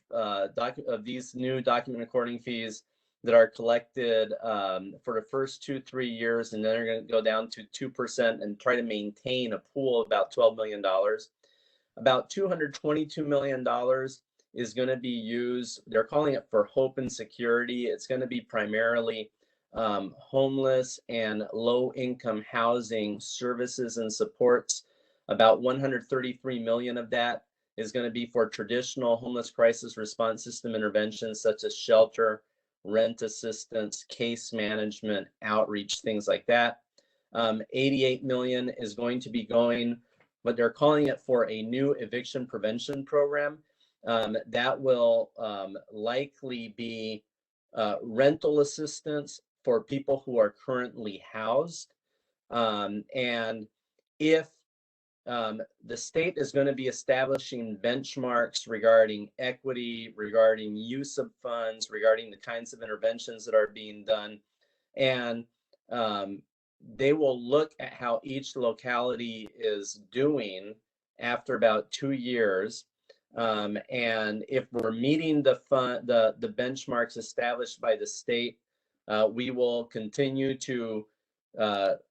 these new document recording fees that are collected for the first 2-3 years, and then they're going to go down to 2% and try to maintain a pool of about $12 million. About $222 million is going to be used, they're calling it for hope and security. It's going to be primarily homeless and low-income housing services and supports. About 133 million of that is going to be for traditional homeless crisis response system interventions such as shelter, rent assistance, case management, outreach, things like that. 88 million is going to be going, what they're calling it, for a new eviction prevention program. That will likely be rental assistance for people who are currently housed. And if the state is going to be establishing benchmarks regarding equity, regarding use of funds, regarding the kinds of interventions that are being done. And they will look at how each locality is doing after about 2 years. And if we're meeting the benchmarks established by the state, we will continue to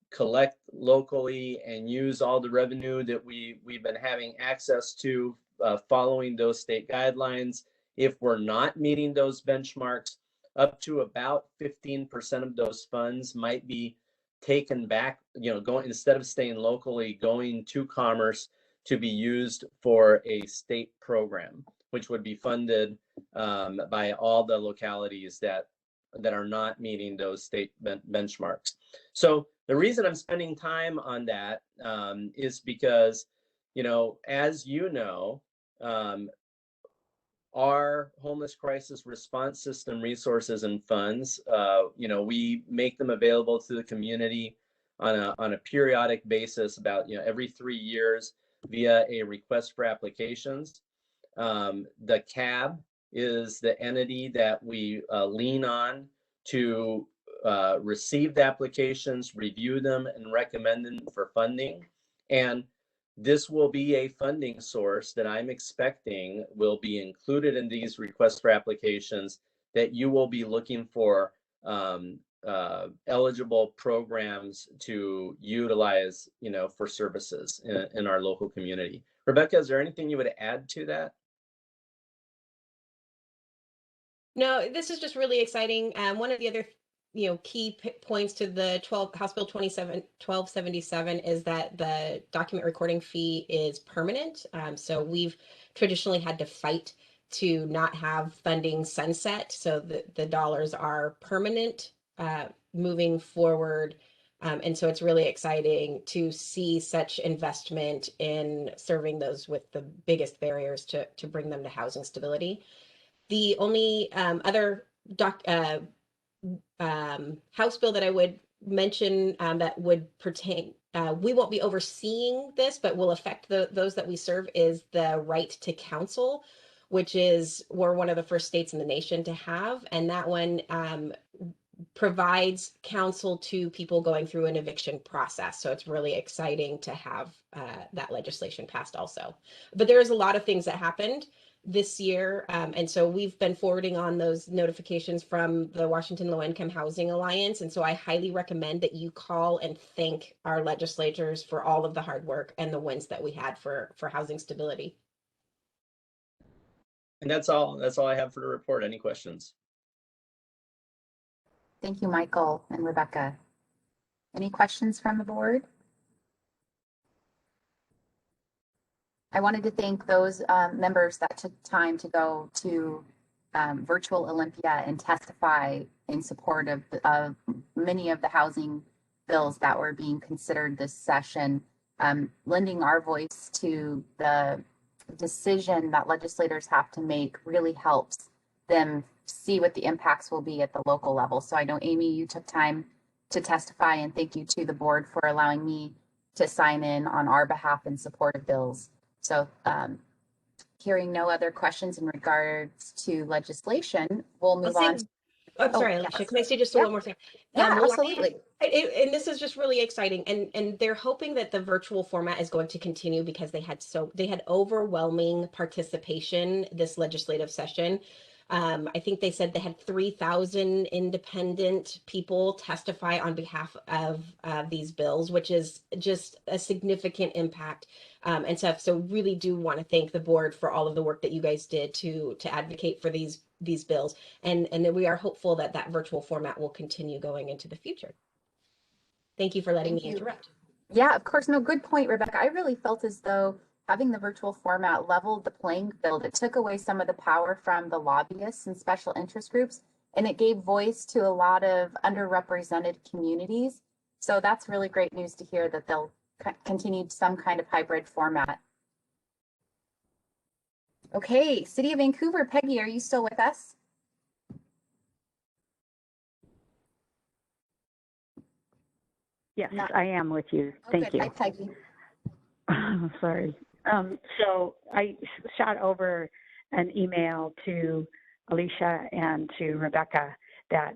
collect locally and use all the revenue that we've been having access to following those state guidelines. If we're not meeting those benchmarks, up to about 15% of those funds might be taken back, going, instead of staying locally, going to Commerce to be used for a state program, which would be funded by all the localities that are not meeting those state benchmarks. So the reason I'm spending time on that is because, as you know, our homeless crisis response system resources and funds, we make them available to the community on a periodic basis, about every 3 years, via a request for applications. The CAAB is the entity that we lean on to receive the applications, review them, and recommend them for funding. And this will be a funding source that I'm expecting will be included in these requests for applications, that you will be looking for eligible programs to utilize, for services in our local community. Rebecca, is there anything you would add to that? No, this is just really exciting. One of the other key points to the House Bill 1277 is that the document recording fee is permanent. So we've traditionally had to fight to not have funding sunset, so the dollars are permanent moving forward. And so it's really exciting to see such investment in serving those with the biggest barriers to bring them to housing stability. The only other House bill that I would mention that would pertain, we won't be overseeing this, but will affect those that we serve, is the right to counsel, which is we're one of the first states in the nation to have, and that one provides counsel to people going through an eviction process. So it's really exciting to have that legislation passed also. But there is a lot of things that happened this year. And so we've been forwarding on those notifications from the Washington Low Income Housing Alliance. And so I highly recommend that you call and thank our legislators for all of the hard work and the wins that we had for housing stability. And that's all I have for the report. Any questions? Thank you, Michael and Rebecca. Any questions from the board? I wanted to thank those members that took time to go to Virtual Olympia and testify in support of many of the housing bills that were being considered this session. Lending our voice to the decision that legislators have to make really helps them see what the impacts will be at the local level. So I know, Amy, you took time to testify, and thank you to the board for allowing me to sign in on our behalf in support of bills. So hearing no other questions in regards to legislation, we'll move on. I'm sorry, Alicia, can I say just one more thing? Yeah, absolutely. And this is just really exciting. And they're hoping that the virtual format is going to continue because they had overwhelming participation this legislative session. I think they said they had 3,000 independent people testify on behalf of these bills, which is just a significant impact and stuff. So really do want to thank the board for all of the work that you guys did to advocate for these bills. And then we are hopeful that that virtual format will continue going into the future. Thank you for letting me interrupt. Yeah, of course. No, good point, Rebecca. I really felt as though having the virtual format leveled the playing field. It took away some of the power from the lobbyists and special interest groups, and it gave voice to a lot of underrepresented communities. So that's really great news to hear that they'll continue some kind of hybrid format. Okay, City of Vancouver, Peggy, are you still with us? Yes, I am with you. Thank you. Hi, Peggy. Sorry. So I shot over an email to Alicia and to Rebecca that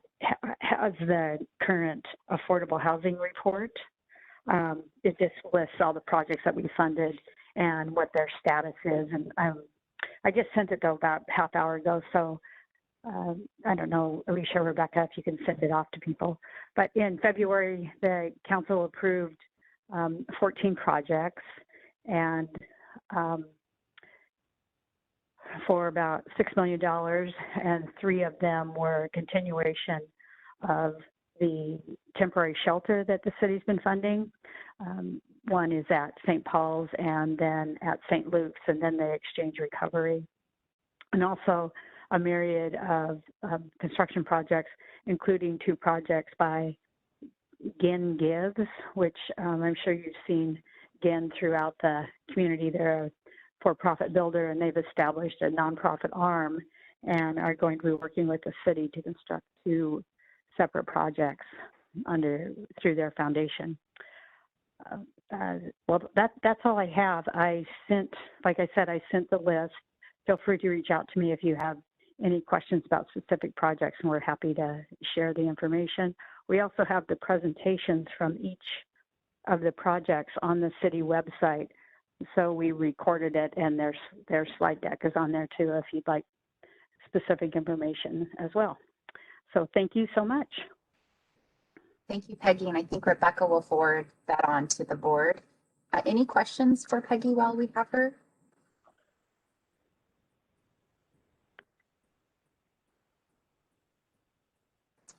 has the current affordable housing report. It just lists all the projects that we funded and what their status is. And I just sent it though about half hour ago. So I don't know, Alicia or Rebecca, if you can send it off to people. But in February, the council approved 14 projects and for about $6 million, and 3 of them were a continuation of the temporary shelter that the city's been funding. One is at St. Paul's and then at St. Luke's, and then the exchange recovery. And also a myriad of construction projects, including 2 projects by Gin Gives, which I'm sure you've seen Gin throughout the community. They're a for-profit builder, and they've established a nonprofit arm and are going to be working with the city to construct 2 separate projects through their foundation. Well, that's all I have. Like I said, I sent the list. Feel free to reach out to me if you have any questions about specific projects, and we're happy to share the information. We also have the presentations from each of the projects on the city website. So we recorded it, and their slide deck is on there too if you'd like specific information as well. So thank you so much. Thank you, Peggy. And I think Rebecca will forward that on to the board. Any questions for Peggy while we have her?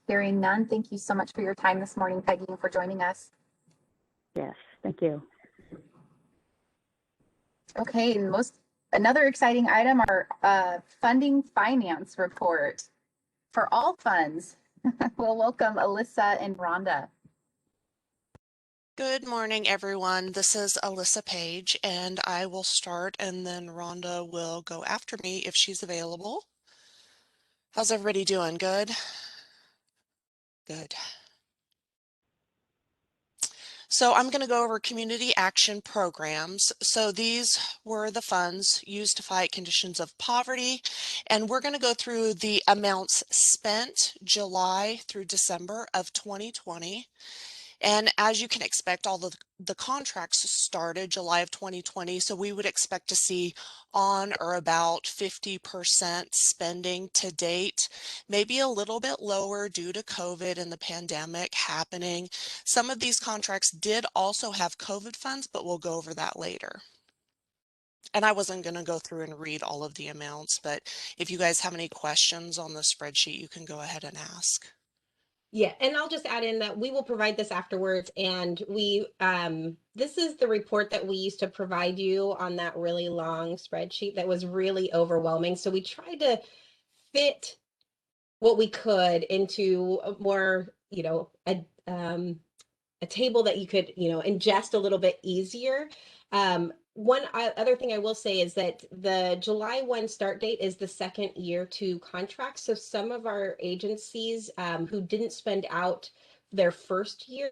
Hearing none, thank you so much for your time this morning, Peggy, and for joining us. Yes, thank you. Okay, and Another exciting item, our funding finance report for all funds. We'll welcome Alyssa and Rhonda. Good morning, everyone. This is Alyssa Page, and I will start, and then Rhonda will go after me if she's available. How's everybody doing? Good? Good. So I'm going to go over community action programs. So these were the funds used to fight conditions of poverty, and we're going to go through the amounts spent July through December of 2020. And as you can expect, all the contracts started July of 2020, so we would expect to see on or about 50% spending to date, maybe a little bit lower due to COVID and the pandemic happening. Some of these contracts did also have COVID funds, but we'll go over that later. And I wasn't going to go through and read all of the amounts, but if you guys have any questions on the spreadsheet, you can go ahead and ask. Yeah, and I'll just add in that we will provide this afterwards, and we this is the report that we used to provide you on that really long spreadsheet that was really overwhelming. So we tried to fit what we could into a more, a table that you could, ingest a little bit easier. One other thing I will say is that the July 1 start date is the second year to contract. So some of our agencies who didn't spend out their first year,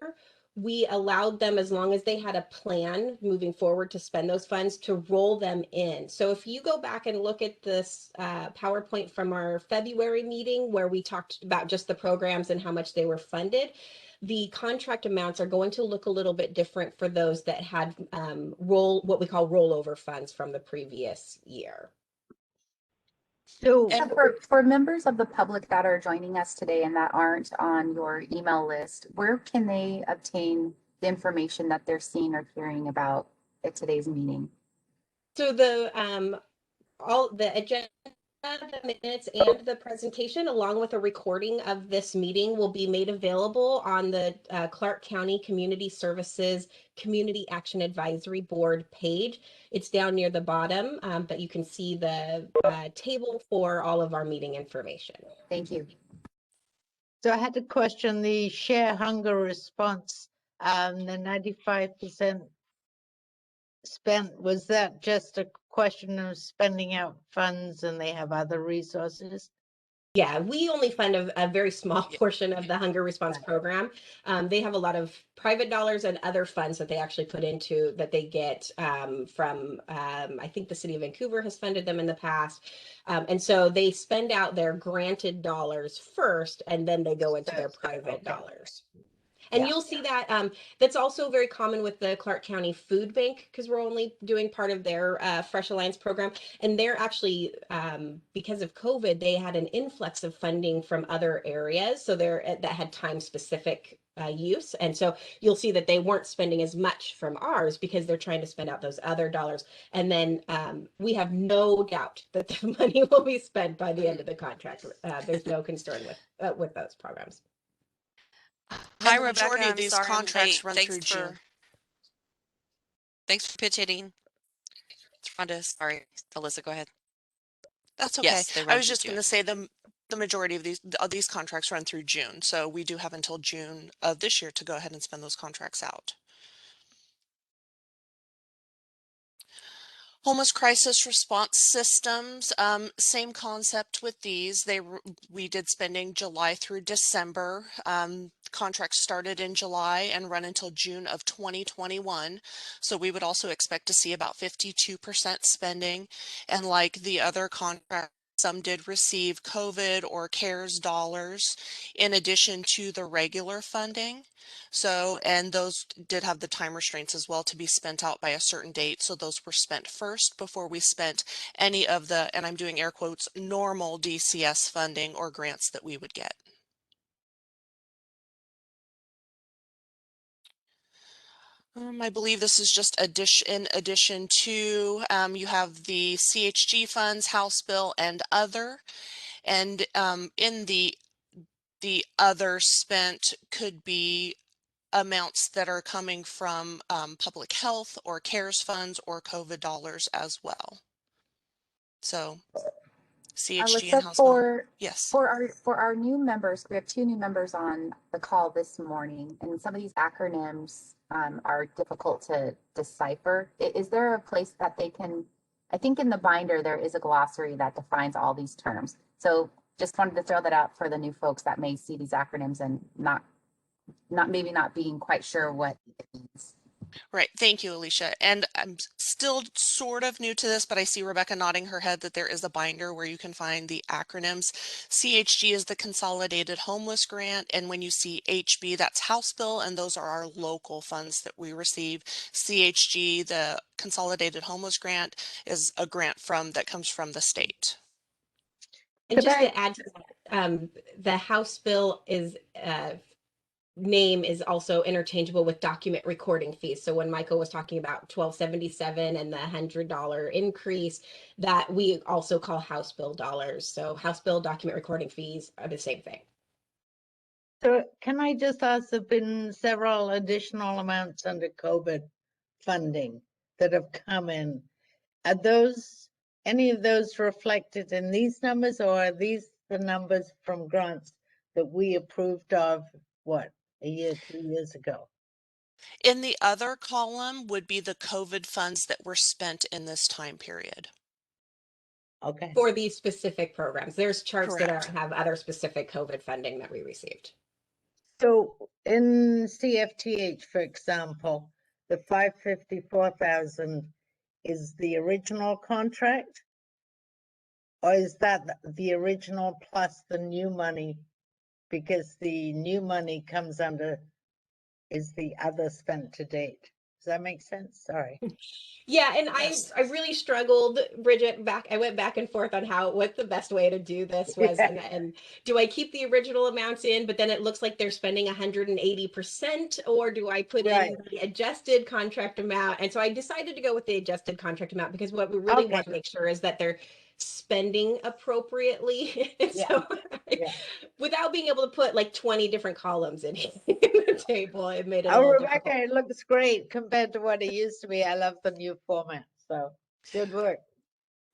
we allowed them, as long as they had a plan moving forward to spend those funds, to roll them in. So if you go back and look at this PowerPoint from our February meeting where we talked about just the programs and how much they were funded, the contract amounts are going to look a little bit different for those that had what we call rollover funds from the previous year. So for members of the public that are joining us today and that aren't on your email list, where can they obtain the information that they're seeing or hearing about at today's meeting? So all the agenda, the minutes, and the presentation, along with a recording of this meeting, will be made available on the Clark County Community Services Community Action Advisory Board page. It's down near the bottom, but you can see the table for all of our meeting information. Thank you. So I had to question the share hunger response, the 95% spent. Was that just a question of spending out funds and they have other resources? Yeah, we only fund a very small portion of the hunger response program. They have a lot of private dollars and other funds that they actually put into that they get from, I think the city of Vancouver has funded them in the past. And so they spend out their granted dollars first, and then they go into their private dollars. And you'll see that that's also very common with the Clark County Food Bank, because we're only doing part of their Fresh Alliance program. And they're actually, because of COVID, they had an influx of funding from other areas. So that had time specific use. And so you'll see that they weren't spending as much from ours because they're trying to spend out those other dollars. And then we have no doubt that the money will be spent by the end of the contract. There's no concern with those programs. Hi, Rebecca. Majority of these contracts run through June. Thanks for pitch hitting. Rhonda, sorry, Alyssa, go ahead. That's okay. Yes, I was just going to say the majority of these contracts run through June, so we do have until June of this year to go ahead and spend those contracts out. Homeless crisis response systems, same concept with these. We did spending July through December. Contracts started in July and run until June of 2021. So we would also expect to see about 52% spending. And like the other contracts, some did receive COVID or CARES dollars in addition to the regular funding. So, and those did have the time restraints as well to be spent out by a certain date. So those were spent first before we spent any of the, and I'm doing air quotes, normal DCS funding or grants that we would get. I believe this is just in addition to, you have the CHG funds, House Bill, and other. And in the other spent could be amounts that are coming from public health or CARES funds or COVID dollars as well. So CHG Alyssa, and House Bill. for Yes. for our new members, we have 2 new members on the call this morning, and some of these acronyms are difficult to decipher. Is there a place that they can? I think in the binder there is a glossary that defines all these terms. So just wanted to throw that out for the new folks that may see these acronyms and maybe not being quite sure what it means. Right. Thank you, Alicia. And I'm still sort of new to this, but I see Rebecca nodding her head that there is a binder where you can find the acronyms. CHG is the Consolidated Homeless Grant. And when you see HB, that's House Bill, and those are our local funds that we receive. CHG, the Consolidated Homeless Grant, is a grant that comes from the state. And just to add to that, the House Bill is name is also interchangeable with document recording fees. So when Michael was talking about $12.77 and the $100 increase, that we also call House Bill dollars. So House Bill document recording fees are the same thing. So can I just ask, there have been several additional amounts under COVID funding that have come in. Are any of those reflected in these numbers, or are these the numbers from grants that we approved of, what, a year, 2 years ago? In the other column would be the COVID funds that were spent in this time period. Okay. For these specific programs. There's charts Correct. that have other specific COVID funding that we received. So in CFTH, for example, the 554,000 is the original contract? Or is that the original plus the new money? Because the new money comes under, is the other spent to date. Does that make sense? Sorry. Yeah, and Yes. I really struggled, Bridget, I went back and forth on what the best way to do this was. Yeah. And do I keep the original amounts in, but then it looks like they're spending 180%, or do I put in the adjusted contract amount? And so I decided to go with the adjusted contract amount, because what we really want to make sure is that they're spending appropriately. So without being able to put like 20 different columns in the table, it made it a Oh, little Rebecca, difficult. it looks great compared to what it used to be. I love the new format. So good work.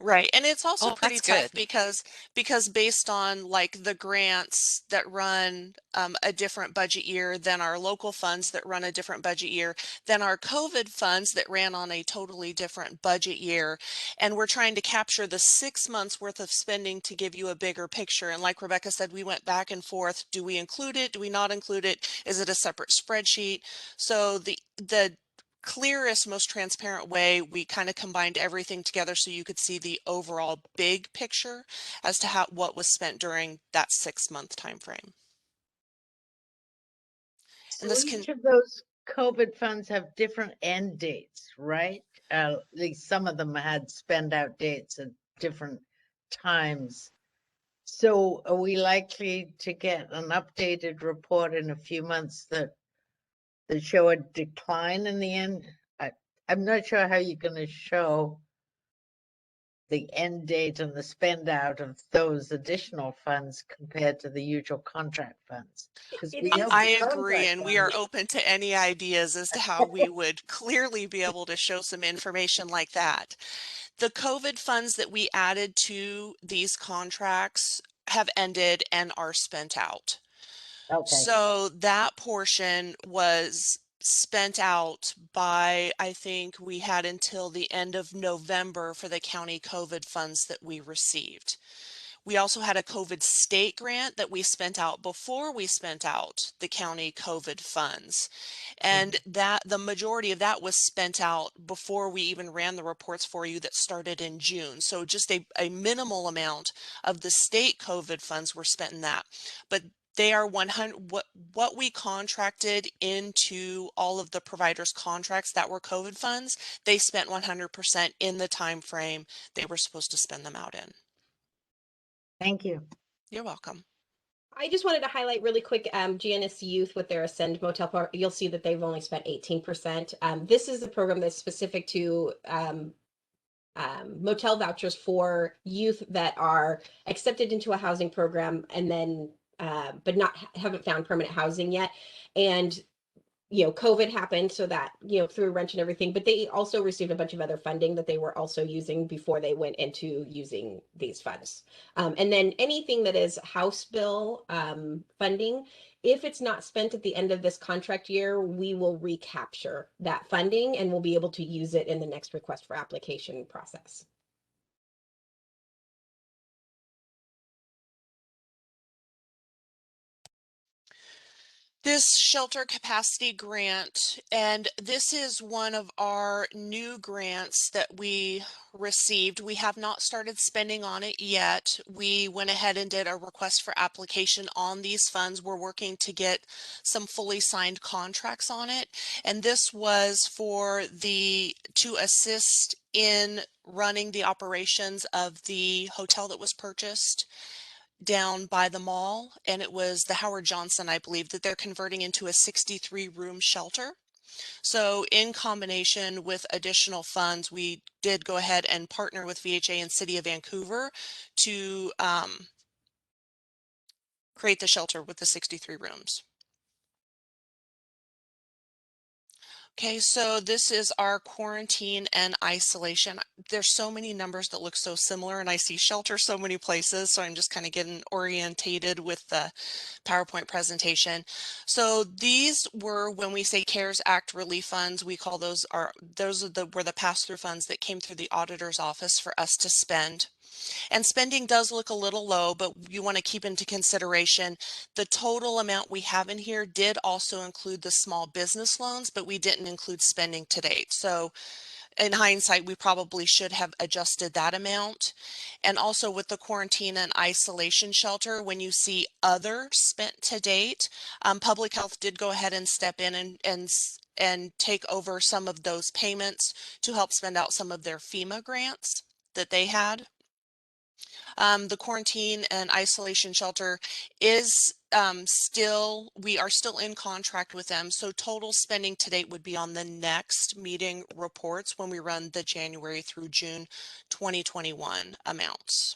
Right. And it's also Oh, pretty that's tough good. because based on like the grants that run a different budget year than our local funds that run a different budget year, than our COVID funds that ran on a totally different budget year. And we're trying to capture the 6 months worth of spending to give you a bigger picture. And like Rebecca said, we went back and forth. Do we include it? Do we not include it? Is it a separate spreadsheet? So the clearest, most transparent way, we kind of combined everything together so you could see the overall big picture as to what was spent during that 6-month time frame. And so each of those COVID funds have different end dates, right? At least some of them had spend out dates at different times. So are we likely to get an updated report in a few months that show a decline in the end? I'm not sure how you're going to show the end date and the spend out of those additional funds compared to the usual contract funds. I agree, and we are open to any ideas as to how we would clearly be able to show some information like that. The COVID funds that we added to these contracts have ended and are spent out. Okay. So that portion was spent out by, I think we had until the end of November for the county COVID funds that we received. We also had a COVID state grant that we spent out before we spent out the county COVID funds. And that the majority of that was spent out before we even ran the reports for you that started in June. So just a minimal amount of the state COVID funds were spent in that. But they are 100, what we contracted into all of the providers' contracts that were COVID funds, they spent 100% in the time frame they were supposed to spend them out in. Thank you. You're welcome. I just wanted to highlight really quick GNS Youth with their Ascend Motel Park. You'll see that they've only spent 18%. This is a program that's specific to motel vouchers for youth that are accepted into a housing program and then but haven't found permanent housing yet. And COVID happened, so that, threw a wrench and everything, but they also received a bunch of other funding that they were also using before they went into using these funds. And then anything that is House bill funding, if it's not spent at the end of this contract year, we will recapture that funding and we'll be able to use it in the next request for application process. This shelter capacity grant, and this is one of our new grants that we received. We have not started spending on it yet. We went ahead and did a request for application on these funds. We're working to get some fully signed contracts on it. And this was to assist in running the operations of the hotel that was purchased down by the mall, and it was the Howard Johnson, I believe, that they're converting into a 63-room shelter. So in combination with additional funds, we did go ahead and partner with VHA and City of Vancouver to create the shelter with the 63 rooms. Okay, so this is our quarantine and isolation. There's so many numbers that look so similar, and I see shelter so many places, so I'm just kind of getting orientated with the PowerPoint presentation. So these were, when we say CARES Act relief funds, we call those were the pass-through funds that came through the auditor's office for us to spend. And spending does look a little low, but you want to keep into consideration the total amount we have in here did also include the small business loans, but we didn't include spending to date. So in hindsight, we probably should have adjusted that amount. And also with the quarantine and isolation shelter, when you see other spent to date, public health did go ahead and step in and take over some of those payments to help spend out some of their FEMA grants that they had. The quarantine and isolation shelter is we are still in contract with them. So total spending to date would be on the next meeting reports when we run the January through June 2021 amounts.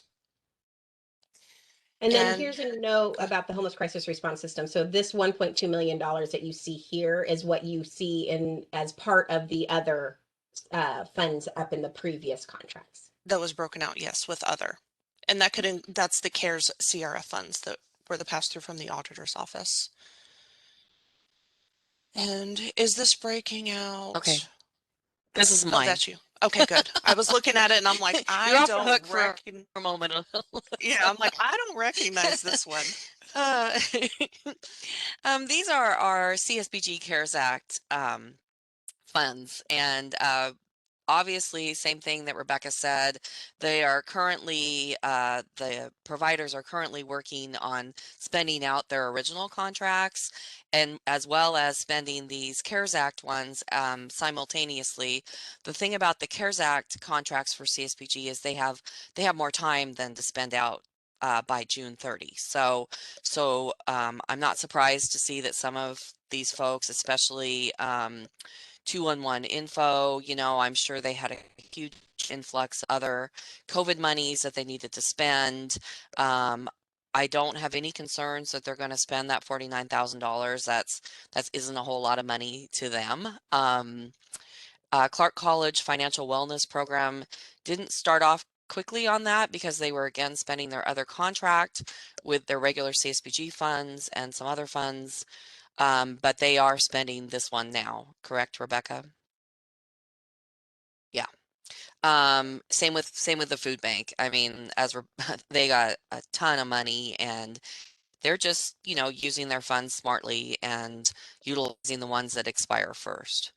And then here's a note about the homeless crisis response system. So this $1.2 million that you see here is what you see as part of the other funds up in the previous contracts. That was broken out, yes, with other. And that's the CARES CRF funds that were the pass-through from the auditor's office. And is this breaking out? Okay. This is mine. Oh, that's you. Okay, good. I was looking at it and I'm like, You're off the hook for a moment. Yeah, I'm like, I don't recognize this one. These are our CSBG CARES Act funds, and obviously, same thing that Rebecca said. They are currently, the providers are currently working on spending out their original contracts, and as well as spending these CARES Act ones simultaneously. The thing about the CARES Act contracts for CSBG is they have more time than to spend out by June 30. So I'm not surprised to see that some of these folks, especially 211 info, I'm sure they had a huge influx of other COVID monies that they needed to spend. I don't have any concerns that they're going to spend that $49,000. That isn't a whole lot of money to them. Clark College Financial Wellness Program didn't start off quickly on that because they were again spending their other contract with their regular CSBG funds and some other funds. But they are spending this one now, correct, Rebecca? Yeah. Same with the food bank. I mean, they got a ton of money and they're just, using their funds smartly and utilizing the ones that expire first.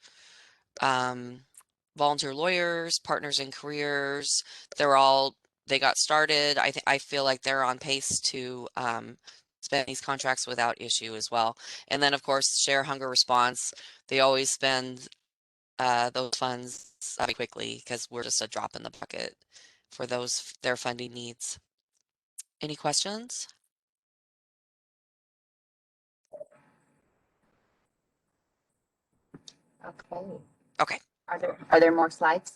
Volunteer lawyers, partners in careers, they got started. I feel like they're on pace to spend these contracts without issue as well. And then of course, Share Hunger Response, they always spend those funds quickly because we're just a drop in the bucket for their funding needs. Any questions? Okay. Okay. Are there more slides?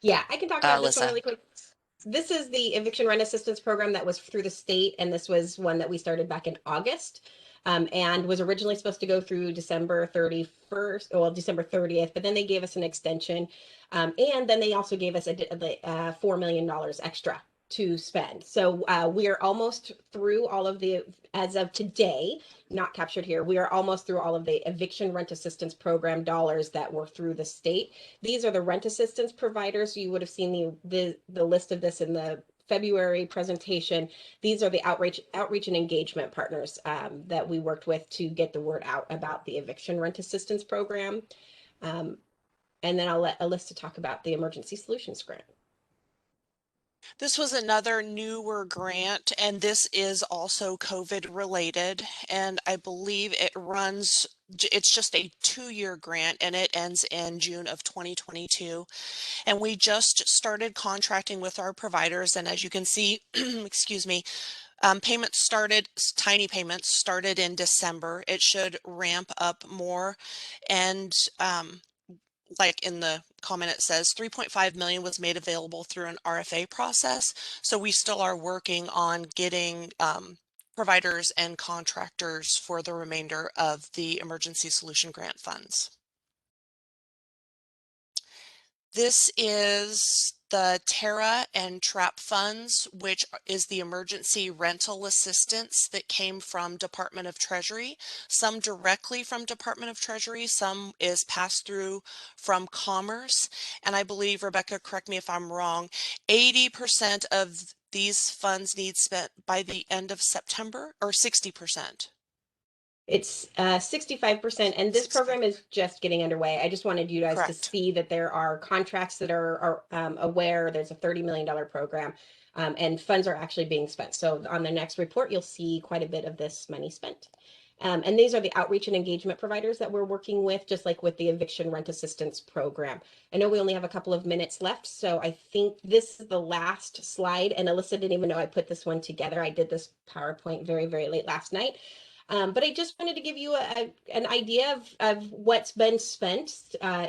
Yeah, I can talk about this one Alyssa. really quick. This is the eviction rent assistance program that was through the state, and this was one that we started back in August. and was originally supposed to go through December 31st, well, December 30th, but then they gave us an extension. And then they also gave us a $4 million extra to spend. So we are almost through all of the, as of today, not captured here, we are almost through all of the eviction rent assistance program dollars that were through the state. These are the rent assistance providers. You would have seen the list of this in the February presentation. These are the outreach and engagement partners that we worked with to get the word out about the eviction rent assistance program. And then I'll let Alyssa talk about the emergency solutions grant. This was another newer grant, and this is also COVID related, and I believe it's just a 2-year grant, and it ends in June of 2022. And we just started contracting with our providers, and as you can see, excuse me, tiny payments started in December. It should ramp up more, and like in the comment, it says 3.5 million was made available through an RFA process. So we still are working on getting providers and contractors for the remainder of the emergency solution grant funds. This is the TARA and TRAP funds, which is the emergency rental assistance that came from Department of Treasury, some directly from Department of Treasury, some is passed through from Commerce. And I believe, Rebecca, correct me if I'm wrong, 80% of these funds need spent by the end of September, or 60%? It's 65%, and this program is just getting underway. I just wanted you guys to see that there are contracts that are aware. There's a $30 million program, and funds are actually being spent. So on the next report, you'll see quite a bit of this money spent. And these are the outreach and engagement providers that we're working with, just like with the eviction rent assistance program. I know we only have a couple of minutes left, so I think this is the last slide. And Alyssa didn't even know I put this one together. I did this PowerPoint very, very late last night. But I just wanted to give you an idea of what's been spent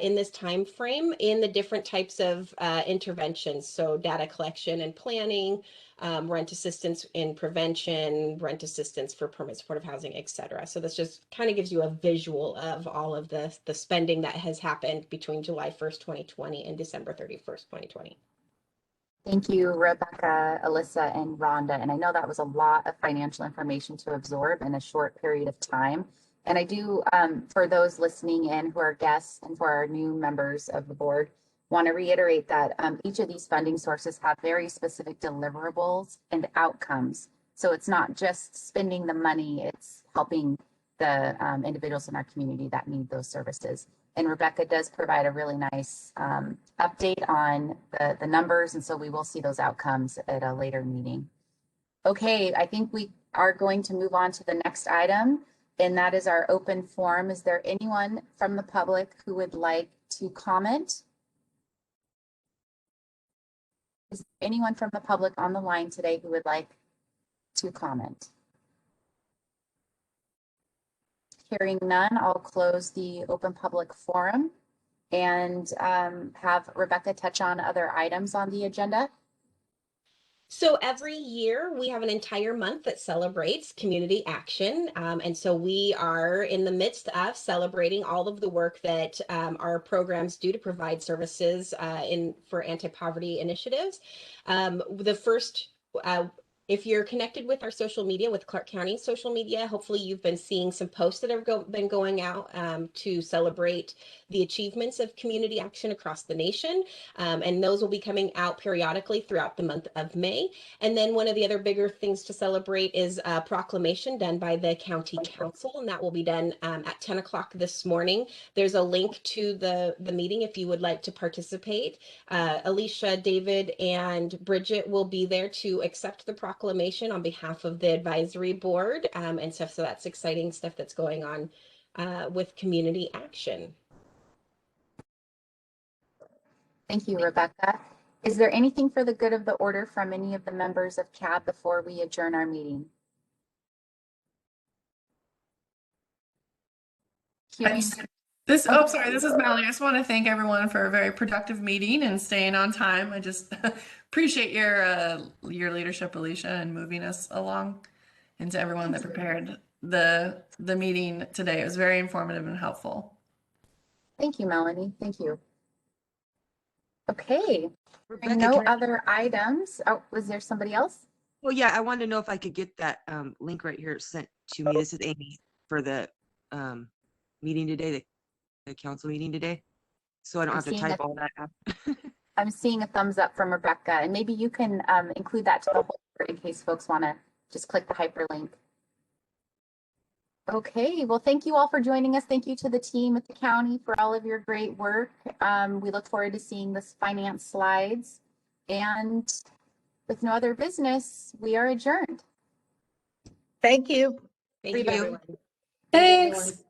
in this time frame in the different types of interventions. So data collection and planning, rent assistance in prevention, rent assistance for permanent supportive housing, et cetera. So this just kind of gives you a visual of all of the spending that has happened between July 1st, 2020 and December 31st, 2020. Thank you, Rebecca, Alyssa, and Rhonda. And I know that was a lot of financial information to absorb in a short period of time. And I do, for those listening in who are guests and for our new members of the board, want to reiterate that each of these funding sources have very specific deliverables and outcomes. So it's not just spending the money, it's helping the individuals in our community that need those services. And Rebecca does provide a really nice update on the numbers, and so we will see those outcomes at a later meeting. Okay, I think we are going to move on to the next item, and that is our open forum. Is there anyone from the public who would like to comment? Is there anyone from the public on the line today who would like to comment? Hearing none, I'll close the open public forum and have Rebecca touch on other items on the agenda. So every year we have an entire month that celebrates community action. And so we are in the midst of celebrating all of the work that our programs do to provide services for anti-poverty initiatives. The first, if you're connected with our social media, with Clark County social media, hopefully you've been seeing some posts that have been going out to celebrate the achievements of community action across the nation. And those will be coming out periodically throughout the month of May. And then one of the other bigger things to celebrate is a proclamation done by the County Council, and that will be done at 10 o'clock this morning. There's a link to the meeting if you would like to participate. Alicia, David, and Bridget will be there to accept the proclamation on behalf of the advisory board and stuff. So that's exciting stuff that's going on with community action. Thank you, Rebecca. Is there anything for the good of the order from any of the members of CAAB before we adjourn our meeting? This is Melanie. I just want to thank everyone for a very productive meeting and staying on time. I just appreciate your leadership, Alicia, and moving us along, and to everyone that prepared the meeting today. It was very informative and helpful. Thank you, Melanie. Thank you. Okay. Rebecca, No can I- other items. Oh, was there somebody else? Well, yeah, I wanted to know if I could get that link right here sent to me. This is Amy for the meeting today, the council meeting today. So I don't have to type all that out. I'm seeing a thumbs up from Rebecca, and maybe you can include that to the whole board in case folks want to just click the hyperlink. Okay, well, thank you all for joining us. Thank you to the team at the county for all of your great work. We look forward to seeing this finance slides. And with no other business, we are adjourned. Thank you. Thank you, everyone. Thanks.